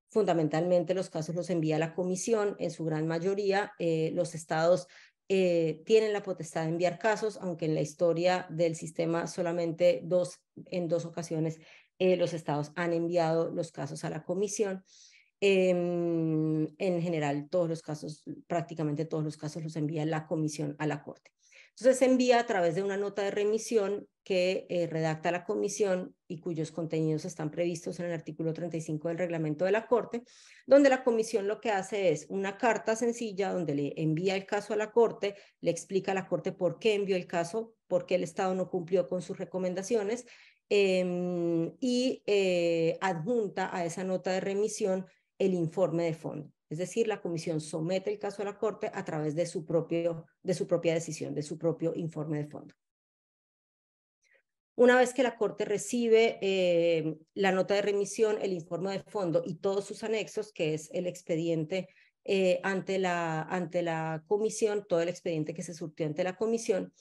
Fundamentalmente los casos los envía la comisión, en su gran mayoría los estados tienen la potestad de enviar casos, aunque en la historia del sistema solamente en dos ocasiones los estados han enviado los casos a la comisión. En general, todos los casos, prácticamente todos los casos los envía la comisión a la Corte. Entonces se envía a través de una nota de remisión que redacta la comisión y cuyos contenidos están previstos en el artículo 35 del reglamento de la Corte, donde la comisión lo que hace es una carta sencilla donde le envía el caso a la Corte, le explica a la Corte por qué envió el caso, por qué el Estado no cumplió con sus recomendaciones y adjunta a esa nota de remisión el informe de fondo. Es decir, la comisión somete el caso a la Corte a través de su propia decisión, de su propio informe de fondo. Una vez que la Corte recibe la nota de remisión, el informe de fondo y todos sus anexos, que es el expediente ante la comisión, todo el expediente que se surtió ante la comisión,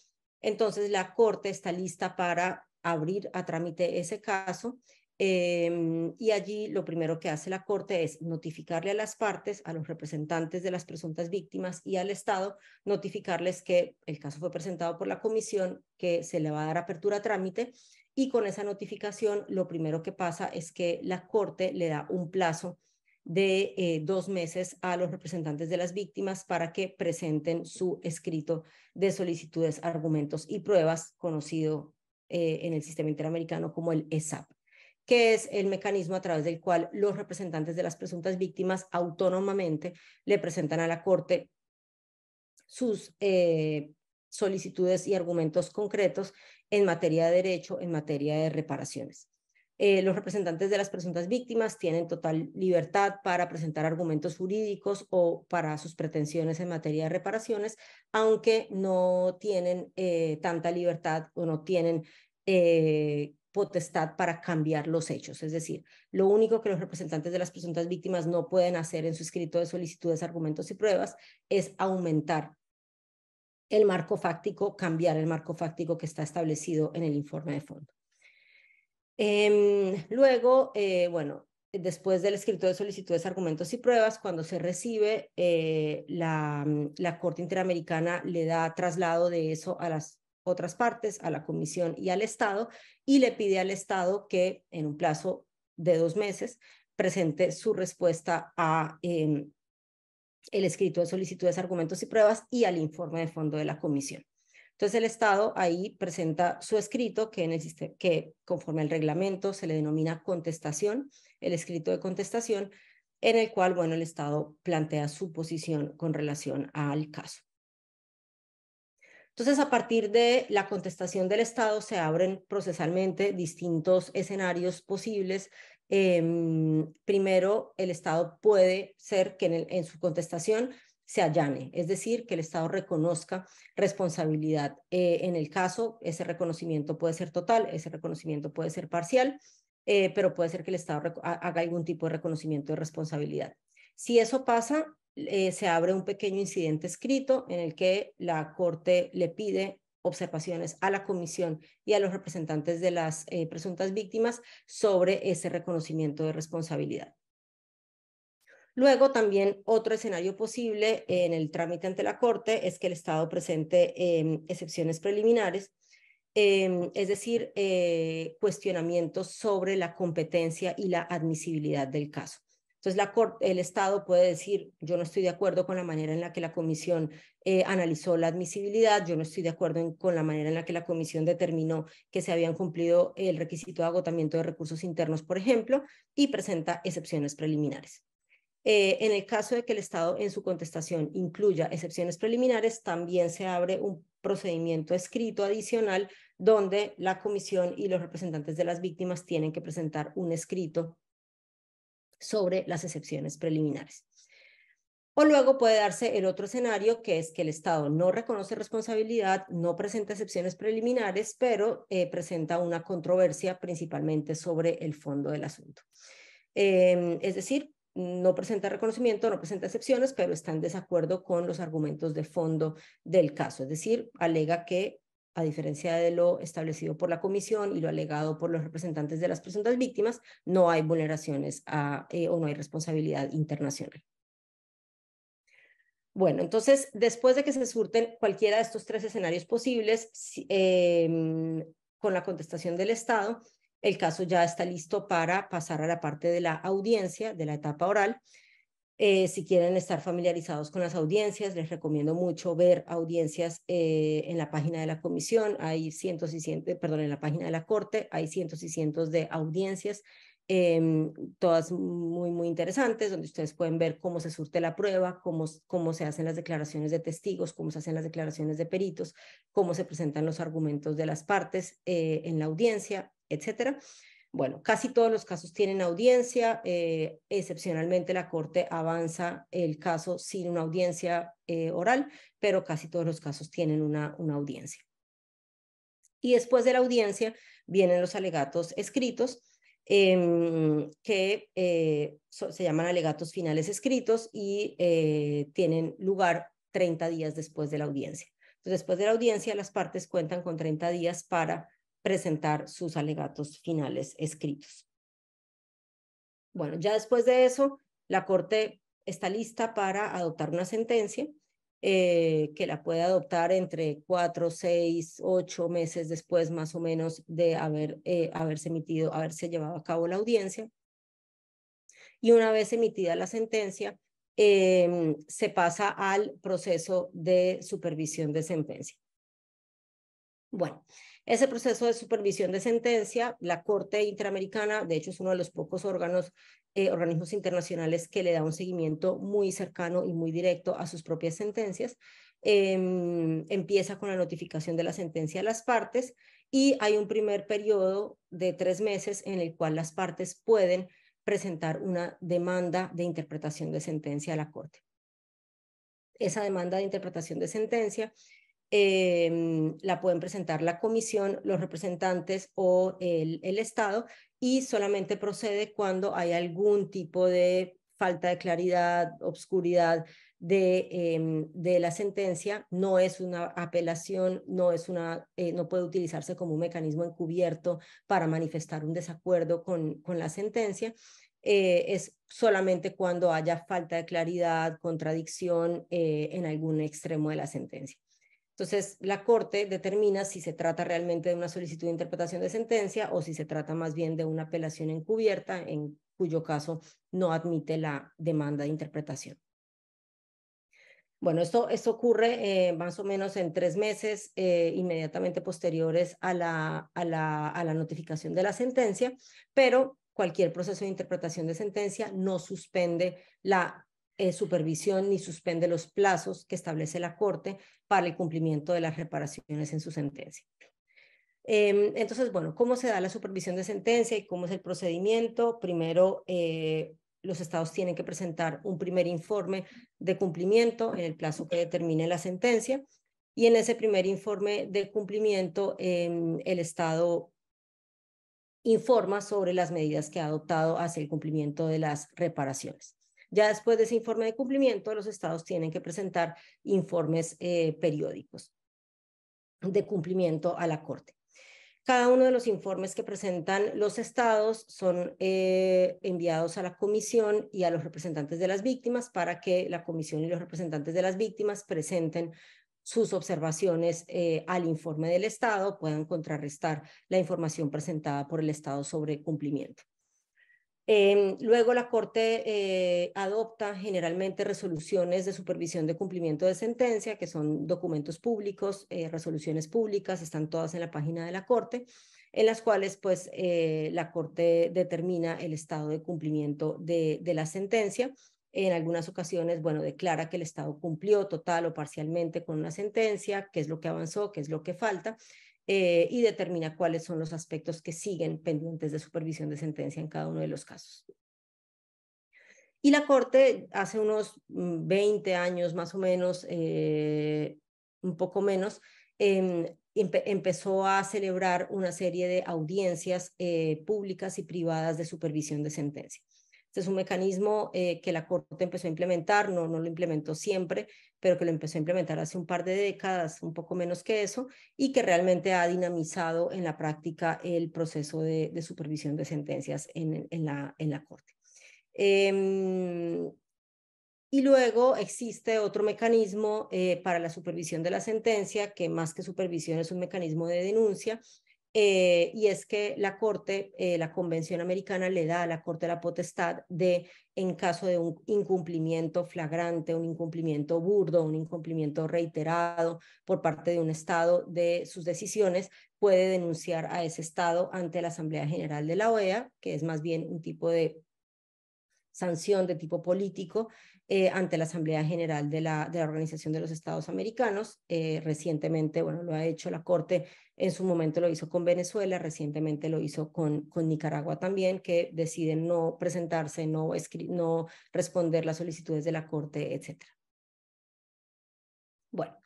entonces la Corte está lista para abrir a trámite ese caso Y allí lo primero que hace la Corte es notificarle a las partes, a los representantes de las presuntas víctimas y al Estado, notificarles que el caso fue presentado por la comisión, que se le va a dar apertura a trámite, y con esa notificación lo primero que pasa es que la Corte le da un plazo de 2 meses a los representantes de las víctimas para que presenten su escrito de solicitudes, argumentos y pruebas, conocido en el sistema interamericano como el ESAP, que es el mecanismo a través del cual los representantes de las presuntas víctimas autónomamente le presentan a la Corte sus solicitudes y argumentos concretos en materia de derecho, en materia de reparaciones. Los representantes de las presuntas víctimas tienen total libertad para presentar argumentos jurídicos o para sus pretensiones en materia de reparaciones, aunque no tienen tanta libertad o no tienen potestad para cambiar los hechos. Es decir, lo único que los representantes de las presuntas víctimas no pueden hacer en su escrito de solicitudes, argumentos y pruebas es aumentar el marco fáctico, cambiar el marco fáctico que está establecido en el informe de fondo. Luego, bueno, después del escrito de solicitudes, argumentos y pruebas, cuando se recibe, la Corte Interamericana le da traslado de eso a las otras partes, a la Comisión y al Estado, y le pide al Estado que en un plazo de 2 meses presente su respuesta a el escrito de solicitudes, argumentos y pruebas y al informe de fondo de la Comisión. Entonces el Estado ahí presenta su escrito que conforme al reglamento se le denomina contestación, el escrito de contestación, en el cual, bueno, el Estado plantea su posición con relación al caso. Entonces, a partir de la contestación del Estado se abren procesalmente distintos escenarios posibles. Primero, el Estado puede ser que en su contestación se allane, es decir, que el Estado reconozca responsabilidad en el caso. Ese reconocimiento puede ser total, ese reconocimiento puede ser parcial, pero puede ser que el Estado haga algún tipo de reconocimiento de responsabilidad. Si eso pasa, se abre un pequeño incidente escrito en el que la Corte le pide observaciones a la Comisión y a los representantes de las presuntas víctimas sobre ese reconocimiento de responsabilidad. Luego, también otro escenario posible en el trámite ante la Corte es que el Estado presente excepciones preliminares, es decir, cuestionamientos sobre la competencia y la admisibilidad del caso. Entonces, el Estado puede decir, yo no estoy de acuerdo con la manera en la que la Comisión analizó la admisibilidad, yo no estoy de acuerdo con la manera en la que la Comisión determinó que se habían cumplido el requisito de agotamiento de recursos internos, por ejemplo, y presenta excepciones preliminares. En el caso de que el Estado en su contestación incluya excepciones preliminares, también se abre un procedimiento escrito adicional donde la Comisión y los representantes de las víctimas tienen que presentar un escrito sobre las excepciones preliminares. O luego puede darse el otro escenario, que es que el Estado no reconoce responsabilidad, no presenta excepciones preliminares, pero presenta una controversia principalmente sobre el fondo del asunto. Es decir, no presenta reconocimiento, no presenta excepciones, pero está en desacuerdo con los argumentos de fondo del caso. Es decir, alega que, a diferencia de lo establecido por la Comisión y lo alegado por los representantes de las presuntas víctimas, no hay vulneraciones o no hay responsabilidad internacional. Bueno, entonces, después de que se surten cualquiera de estos 3 escenarios posibles, con la contestación del Estado, el caso ya está listo para pasar a la parte de la audiencia, de la etapa oral. Si quieren estar familiarizados con las audiencias, les recomiendo mucho ver audiencias en la página de la Comisión. Hay cientos y cientos, perdón, en la página de la Corte hay cientos y cientos de audiencias, todas muy interesantes, donde ustedes pueden ver cómo se surte la prueba, cómo se hacen las declaraciones de testigos, cómo se hacen las declaraciones de peritos, cómo se presentan los argumentos de las partes en la audiencia, etcétera. Bueno, casi todos los casos tienen audiencia, excepcionalmente la Corte avanza el caso sin una audiencia oral, pero casi todos los casos tienen una audiencia. Y después de la audiencia vienen los alegatos escritos, que se llaman alegatos finales escritos y tienen lugar 30 días después de la audiencia. Entonces, después de la audiencia, las partes cuentan con 30 días para presentar sus alegatos finales escritos. Bueno, ya después de eso, la Corte está lista para adoptar una sentencia que la puede adoptar entre 4, 6, 8 meses después más o menos de haberse llevado a cabo la audiencia. Y una vez emitida la sentencia, se pasa al proceso de supervisión de sentencia. Bueno, ese proceso de supervisión de sentencia, la Corte Interamericana, de hecho es uno de los pocos organismos internacionales que le da un seguimiento muy cercano y muy directo a sus propias sentencias. Empieza con la notificación de la sentencia a las partes y hay un primer periodo de 3 meses en el cual las partes pueden presentar una demanda de interpretación de sentencia a la Corte. Esa demanda de interpretación de sentencia la pueden presentar la comisión, los representantes o el Estado, y solamente procede cuando hay algún tipo de falta de claridad, obscuridad de la sentencia. No es una apelación, no puede utilizarse como un mecanismo encubierto para manifestar un desacuerdo con la sentencia. Es solamente cuando haya falta de claridad, contradicción en algún extremo de la sentencia. Entonces, la Corte determina si se trata realmente de una solicitud de interpretación de sentencia o si se trata más bien de una apelación encubierta, en cuyo caso no admite la demanda de interpretación. Bueno, esto ocurre más o menos en 3 meses inmediatamente posteriores a la notificación de la sentencia, pero cualquier proceso de interpretación de sentencia no suspende la supervisión ni suspende los plazos que establece la Corte para el cumplimiento de las reparaciones en su sentencia. Entonces, bueno, ¿cómo se da la supervisión de sentencia y cómo es el procedimiento? Primero, los estados tienen que presentar un primer informe de cumplimiento en el plazo que determine la sentencia, y en ese primer informe de cumplimiento el estado informa sobre las medidas que ha adoptado hacia el cumplimiento de las reparaciones. Ya después de ese informe de cumplimiento, los estados tienen que presentar informes periódicos de cumplimiento a la Corte. Cada uno de los informes que presentan los estados son enviados a la comisión y a los representantes de las víctimas para que la comisión y los representantes de las víctimas presenten sus observaciones al informe del estado, puedan contrarrestar la información presentada por el estado sobre cumplimiento. Luego la Corte adopta generalmente resoluciones de supervisión de cumplimiento de sentencia, que son documentos públicos, resoluciones públicas, están todas en la página de la Corte, en las cuales pues la Corte determina el estado de cumplimiento de la sentencia. En algunas ocasiones, bueno, declara que el estado cumplió total o parcialmente con una sentencia, qué es lo que avanzó, qué es lo que falta, y determina cuáles son los aspectos que siguen pendientes de supervisión de sentencia en cada uno de los casos. Y la Corte hace unos 20 años más o menos, un poco menos, empezó a celebrar una serie de audiencias públicas y privadas de supervisión de sentencia. Este es un mecanismo que la Corte empezó a implementar, no lo implementó siempre, pero que lo empezó a implementar hace un par de décadas, un poco menos que eso, y que realmente ha dinamizado en la práctica el proceso de supervisión de sentencias en la Corte. Y luego existe otro mecanismo para la supervisión de la sentencia, que más que supervisión es un mecanismo de denuncia, y es que la Corte, la Convención Americana le da a la Corte la potestad de, en caso de un incumplimiento flagrante, un incumplimiento burdo, un incumplimiento reiterado por parte de un Estado de sus decisiones, puede denunciar a ese Estado ante la Asamblea General de la OEA, que es más bien un tipo de sanción de tipo político ante la Asamblea General de la Organización de los Estados Americanos. Recientemente, bueno, lo ha hecho la Corte, en su momento lo hizo con Venezuela, recientemente lo hizo con Nicaragua también, que deciden no presentarse, no responder las solicitudes de la Corte, etc. Bueno,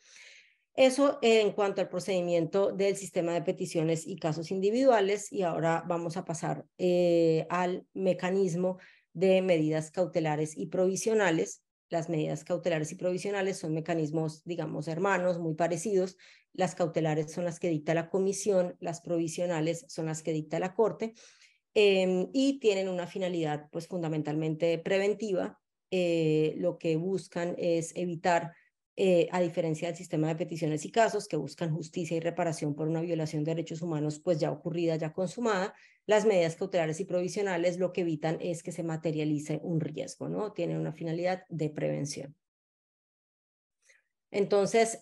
eso en cuanto al procedimiento del sistema de peticiones y casos individuales, y ahora vamos a pasar al mecanismo de medidas cautelares y provisionales. Las medidas cautelares y provisionales son mecanismos, digamos, hermanos, muy parecidos. Las cautelares son las que dicta la comisión, las provisionales son las que dicta la Corte. y tienen una finalidad pues fundamentalmente preventiva. Lo que buscan es evitar, a diferencia del sistema de peticiones y casos que buscan justicia y reparación por una violación de derechos humanos pues ya ocurrida, ya consumada, las medidas cautelares y provisionales lo que evitan es que se materialice un riesgo, ¿no? Tienen una finalidad de prevención. Entonces,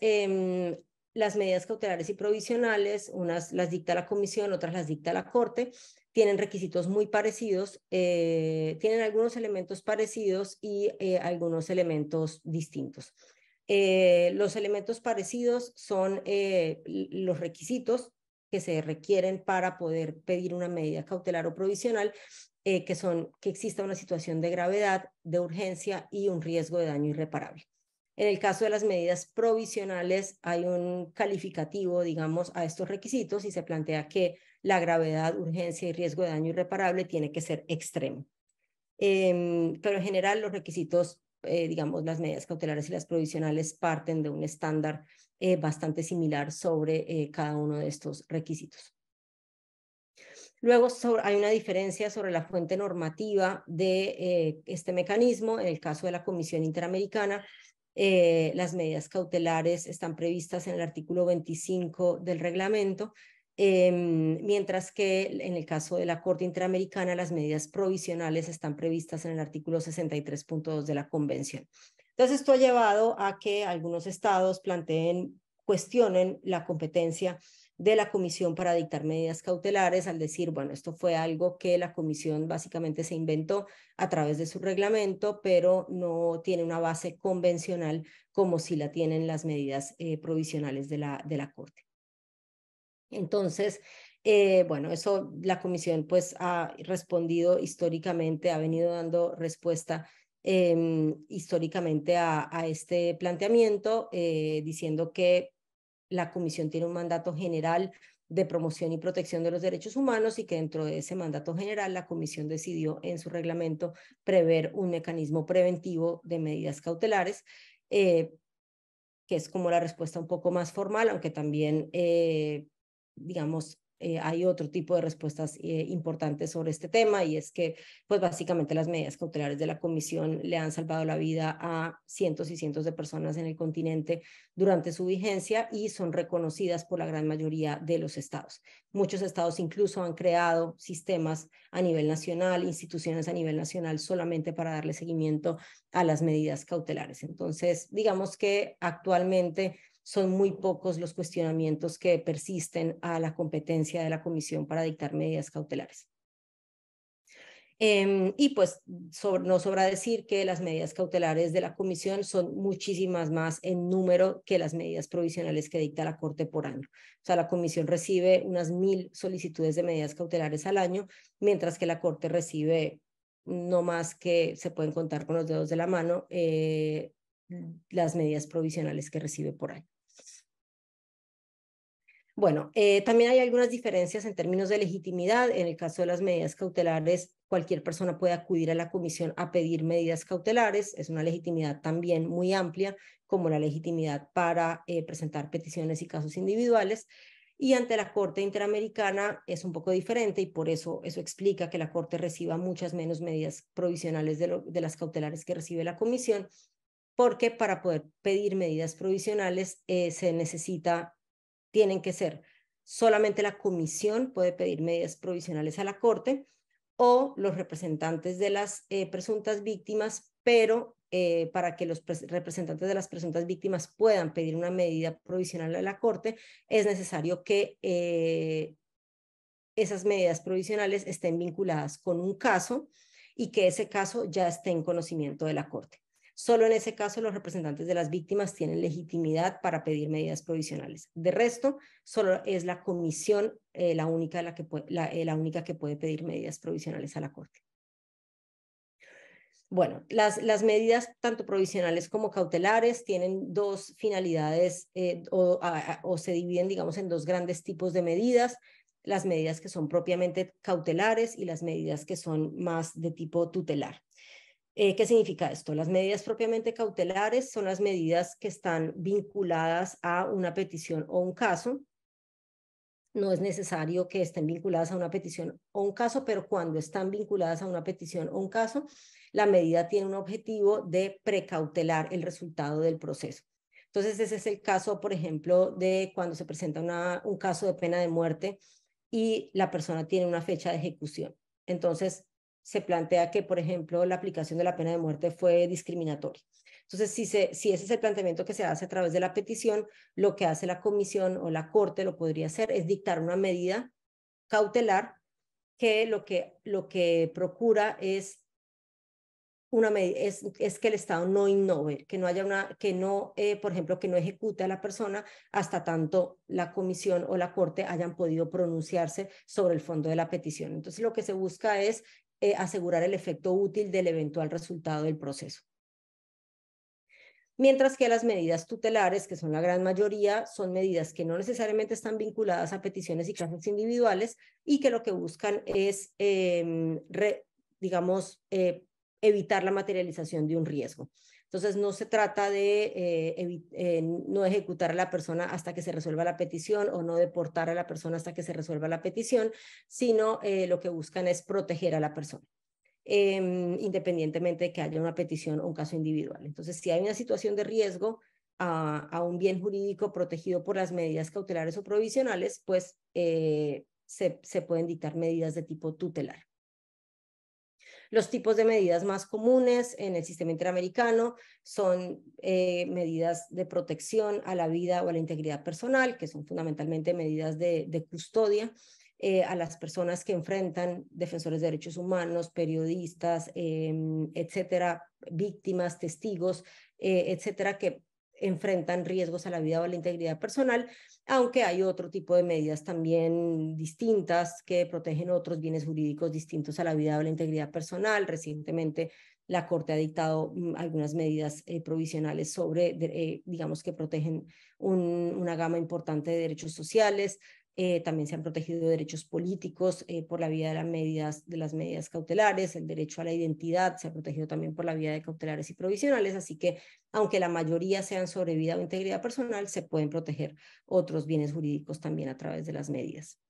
las medidas cautelares y provisionales, unas las dicta la comisión, otras las dicta la Corte, tienen requisitos muy parecidos, tienen algunos elementos parecidos y algunos elementos distintos. Los elementos parecidos son los requisitos que se requieren para poder pedir una medida cautelar o provisional, que son que exista una situación de gravedad, de urgencia y un riesgo de daño irreparable. En el caso de las medidas provisionales hay un calificativo, digamos, a estos requisitos y se plantea que la gravedad, urgencia y riesgo de daño irreparable tiene que ser extremo. Pero en general los requisitos, digamos, las medidas cautelares y las provisionales parten de un estándar bastante similar sobre cada uno de estos requisitos. Luego hay una diferencia sobre la fuente normativa de este mecanismo. En el caso de la Comisión Interamericana, las medidas cautelares están previstas en el artículo 25 del reglamento, mientras que en el caso de la Corte Interamericana las medidas provisionales están previstas en el artículo 63.2 de la Convención. Entonces esto ha llevado a que algunos estados cuestionen la competencia de la comisión para dictar medidas cautelares al decir, bueno, esto fue algo que la comisión básicamente se inventó a través de su reglamento, pero no tiene una base convencional como si la tienen las medidas provisionales de la Corte. Entonces, bueno, eso la comisión pues ha respondido históricamente, ha venido dando respuesta históricamente a este planteamiento, diciendo que la comisión tiene un mandato general de promoción y protección de los derechos humanos y que dentro de ese mandato general la comisión decidió en su reglamento prever un mecanismo preventivo de medidas cautelares, que es como la respuesta un poco más formal, aunque también, digamos, hay otro tipo de respuestas importantes sobre este tema, y es que pues básicamente las medidas cautelares de la comisión le han salvado la vida a cientos y cientos de personas en el continente durante su vigencia y son reconocidas por la gran mayoría de los estados. Muchos estados incluso han creado sistemas a nivel nacional, instituciones a nivel nacional solamente para darle seguimiento a las medidas cautelares. Entonces, digamos que actualmente son muy pocos los cuestionamientos que persisten a la competencia de la comisión para dictar medidas cautelares. Y pues no sobra decir que las medidas cautelares de la comisión son muchísimas más en número que las medidas provisionales que dicta la Corte por año. O sea, la comisión recibe unas 1000 solicitudes de medidas cautelares al año, mientras que la Corte recibe no más que se pueden contar con los dedos de la mano las medidas provisionales que recibe por año. Bueno, también hay algunas diferencias en términos de legitimidad. En el caso de las medidas cautelares, cualquier persona puede acudir a la comisión a pedir medidas cautelares. Es una legitimidad también muy amplia, como la legitimidad para presentar peticiones y casos individuales. Y ante la Corte Interamericana es un poco diferente y por eso explica que la Corte reciba muchas menos medidas provisionales de las cautelares que recibe la comisión, porque para poder pedir medidas provisionales tienen que ser solamente la comisión puede pedir medidas provisionales a la Corte o los representantes de las presuntas víctimas, pero para que los representantes de las presuntas víctimas puedan pedir una medida provisional a la Corte, es necesario que esas medidas provisionales estén vinculadas con un caso y que ese caso ya esté en conocimiento de la Corte. Solo en ese caso los representantes de las víctimas tienen legitimidad para pedir medidas provisionales. De resto, solo es la comisión la única que puede pedir medidas provisionales a la Corte. Bueno, las medidas tanto provisionales como cautelares tienen dos finalidades o se dividen, digamos, en dos grandes tipos de medidas. Las medidas que son propiamente cautelares y las medidas que son más de tipo tutelar. ¿Qué significa esto? Las medidas propiamente cautelares son las medidas que están vinculadas a una petición o un caso no es necesario que estén vinculadas a una petición o un caso, pero cuando están vinculadas a una petición o un caso, la medida tiene un objetivo de precautelar el resultado del proceso. Entonces, ese es el caso, por ejemplo, de cuando se presenta un caso de pena de muerte y la persona tiene una fecha de ejecución. Entonces, se plantea que, por ejemplo, la aplicación de la pena de muerte fue discriminatoria. Entonces, si ese es el planteamiento que se hace a través de la petición, lo que hace la comisión o la corte lo podría hacer es dictar una medida cautelar que lo que procura es es que el Estado no innove, que no haya por ejemplo, que no ejecute a la persona hasta tanto la comisión o la corte hayan podido pronunciarse sobre el fondo de la petición. Entonces, lo que se busca es asegurar el efecto útil del eventual resultado del proceso. Mientras que las medidas tutelares, que son la gran mayoría, son medidas que no necesariamente están vinculadas a peticiones y casos individuales y que lo que buscan es, evitar la materialización de un riesgo. Entonces, no se trata de no ejecutar a la persona hasta que se resuelva la petición o no deportar a la persona hasta que se resuelva la petición, sino lo que buscan es proteger a la persona. Independientemente de que haya una petición o un caso individual. Entonces, si hay una situación de riesgo a un bien jurídico protegido por las medidas cautelares o provisionales, pues se pueden dictar medidas de tipo tutelar. Los tipos de medidas más comunes en el sistema interamericano son medidas de protección a la vida o a la integridad personal, que son fundamentalmente medidas de custodia, a las personas que enfrentan defensores de derechos humanos, periodistas, etcétera, víctimas, testigos, etcétera, que enfrentan riesgos a la vida o a la integridad personal, aunque hay otro tipo de medidas también distintas que protegen otros bienes jurídicos distintos a la vida o la integridad personal. Recientemente la Corte ha dictado algunas medidas provisionales sobre, digamos, que protegen una gama importante de derechos sociales. También se han protegido derechos políticos por la vía de las medidas cautelares, el derecho a la identidad se ha protegido también por la vía de cautelares y provisionales, así que aunque la mayoría sean sobre vida o integridad personal, se pueden proteger otros bienes jurídicos también a través de las medidas.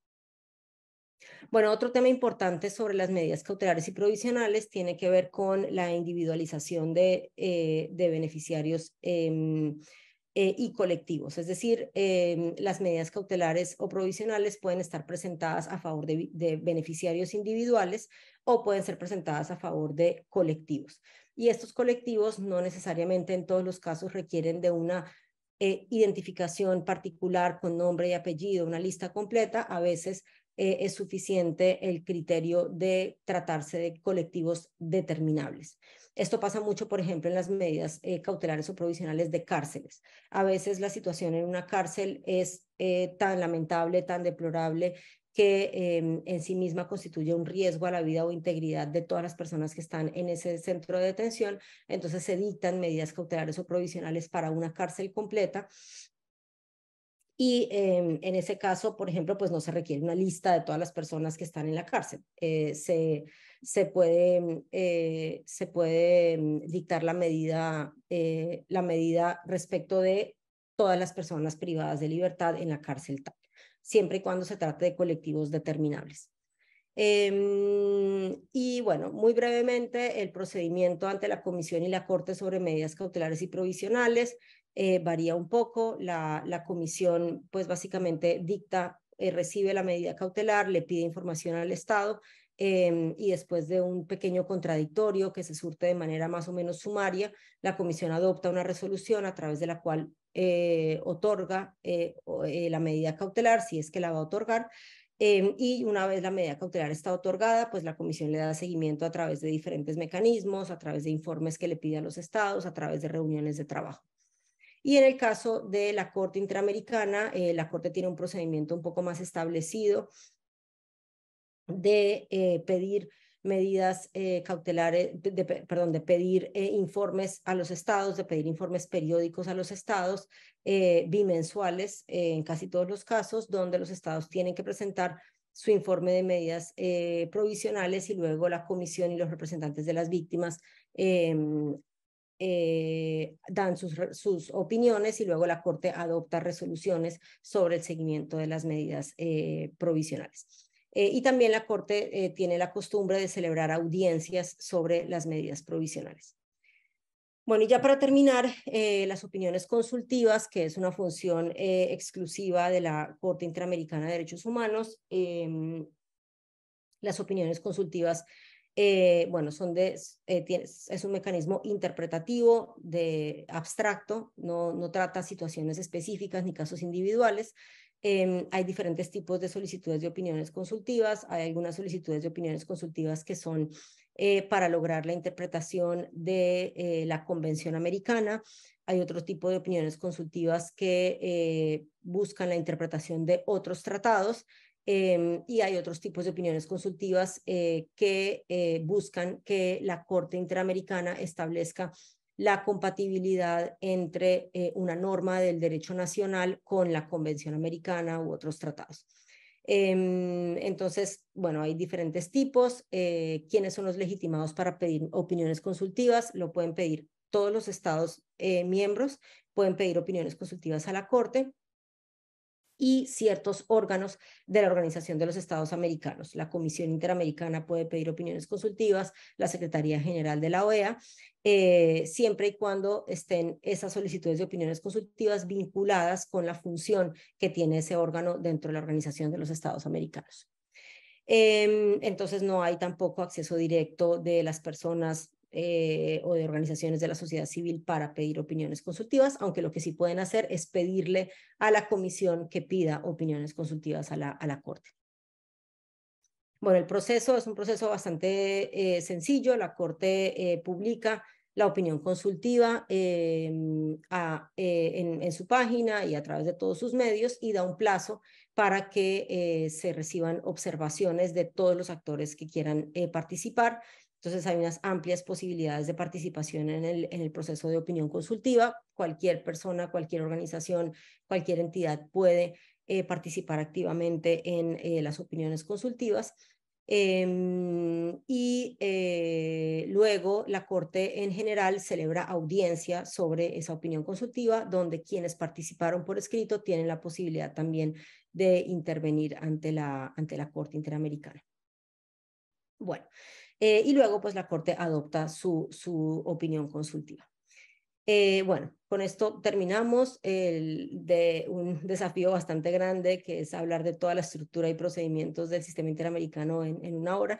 Bueno, otro tema importante sobre las medidas cautelares y provisionales tiene que ver con la individualización de beneficiarios y colectivos, es decir, las medidas cautelares o provisionales pueden estar presentadas a favor de beneficiarios individuales o pueden ser presentadas a favor de colectivos. Y estos colectivos no necesariamente en todos los casos requieren de una identificación particular con nombre y apellido, una lista completa. A veces es suficiente el criterio de tratarse de colectivos determinables. Esto pasa mucho, por ejemplo, en las medidas cautelares o provisionales de cárceles. A veces la situación en una cárcel es tan lamentable, tan deplorable, que en sí misma constituye un riesgo a la vida o integridad de todas las personas que están en ese centro de detención. Entonces se dictan medidas cautelares o provisionales para una cárcel completa. Y en ese caso, por ejemplo, pues no se requiere una lista de todas las personas que están en la cárcel. Se puede dictar la medida respecto de todas las personas privadas de libertad en la cárcel tal, siempre y cuando se trate de colectivos determinables. Y bueno, muy brevemente, el procedimiento ante la Comisión y la Corte sobre medidas cautelares y provisionales varía un poco. La comisión, pues básicamente dicta, recibe la medida cautelar, le pide información al Estado y después de un pequeño contradictorio que se surte de manera más o menos sumaria, la comisión adopta una resolución a través de la cual otorga la medida cautelar, si es que la va a otorgar. Y una vez la medida cautelar está otorgada, pues la comisión le da seguimiento a través de diferentes mecanismos, a través de informes que le pide a los estados, a través de reuniones de trabajo. Y en el caso de la Corte Interamericana, la Corte tiene un procedimiento un poco más establecido de pedir medidas cautelares, de pedir informes a los estados, de pedir informes periódicos a los estados, bimensuales en casi todos los casos, donde los estados tienen que presentar su informe de medidas provisionales y luego la comisión y los representantes de las víctimas dan sus opiniones y luego la Corte adopta resoluciones sobre el seguimiento de las medidas provisionales. Y también la Corte tiene la costumbre de celebrar audiencias sobre las medidas provisionales. Bueno, y ya para terminar, las opiniones consultivas, que es una función exclusiva de la Corte Interamericana de Derechos Humanos. Las opiniones consultivas, bueno, es un mecanismo interpretativo, abstracto, no trata situaciones específicas ni casos individuales. Hay diferentes tipos de solicitudes de opiniones consultivas. Hay algunas solicitudes de opiniones consultivas que son para lograr la interpretación de la Convención Americana. Hay otro tipo de opiniones consultivas que buscan la interpretación de otros tratados. Y hay otros tipos de opiniones consultivas que buscan que la Corte Interamericana establezca la compatibilidad entre una norma del derecho nacional con la Convención Americana u otros tratados. Entonces, bueno, hay diferentes tipos. ¿Quiénes son los legitimados para pedir opiniones consultivas? Lo pueden pedir todos los estados miembros, pueden pedir opiniones consultivas a la Corte y ciertos órganos de la Organización de los Estados Americanos. La Comisión Interamericana puede pedir opiniones consultivas, la Secretaría General de la OEA, siempre y cuando estén esas solicitudes de opiniones consultivas vinculadas con la función que tiene ese órgano dentro de la Organización de los Estados Americanos. Entonces no hay tampoco acceso directo de las personas o de organizaciones de la sociedad civil para pedir opiniones consultivas, aunque lo que sí pueden hacer es pedirle a la comisión que pida opiniones consultivas a la Corte. Bueno, el proceso es un proceso bastante sencillo. La Corte publica la opinión consultiva en su página y a través de todos sus medios y da un plazo para que se reciban observaciones de todos los actores que quieran participar. Entonces hay unas amplias posibilidades de participación en el proceso de opinión consultiva. Cualquier persona, cualquier organización, cualquier entidad puede participar activamente en las opiniones consultivas. Luego la Corte en general celebra audiencia sobre esa opinión consultiva, donde quienes participaron por escrito tienen la posibilidad también de intervenir ante la Corte Interamericana. Bueno. Y luego pues la Corte adopta su opinión consultiva. Bueno, con esto terminamos de un desafío bastante grande, que es hablar de toda la estructura y procedimientos del sistema interamericano en una hora.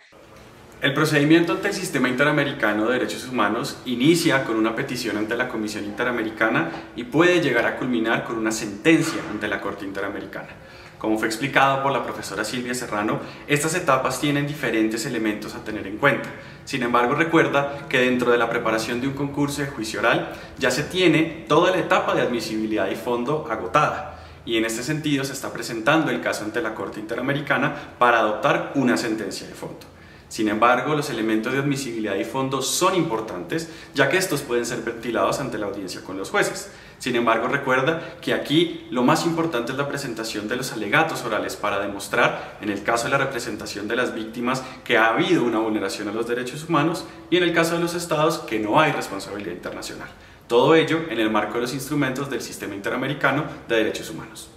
El procedimiento ante el Sistema Interamericano de Derechos Humanos inicia con una petición ante la Comisión Interamericana y puede llegar a culminar con una sentencia ante la Corte Interamericana. Como fue explicado por la profesora Silvia Serrano, estas etapas tienen diferentes elementos a tener en cuenta. Sin embargo, recuerda que dentro de la preparación de un concurso de juicio oral ya se tiene toda la etapa de admisibilidad y fondo agotada. Y en este sentido se está presentando el caso ante la Corte Interamericana para adoptar una sentencia de fondo. Sin embargo, los elementos de admisibilidad y fondo son importantes, ya que estos pueden ser ventilados ante la audiencia con los jueces. Sin embargo, recuerda que aquí lo más importante es la presentación de los alegatos orales para demostrar, en el caso de la representación de las víctimas, que ha habido una vulneración a los derechos humanos y en el caso de los estados que no hay responsabilidad internacional. Todo ello en el marco de los instrumentos del Sistema Interamericano de Derechos Humanos.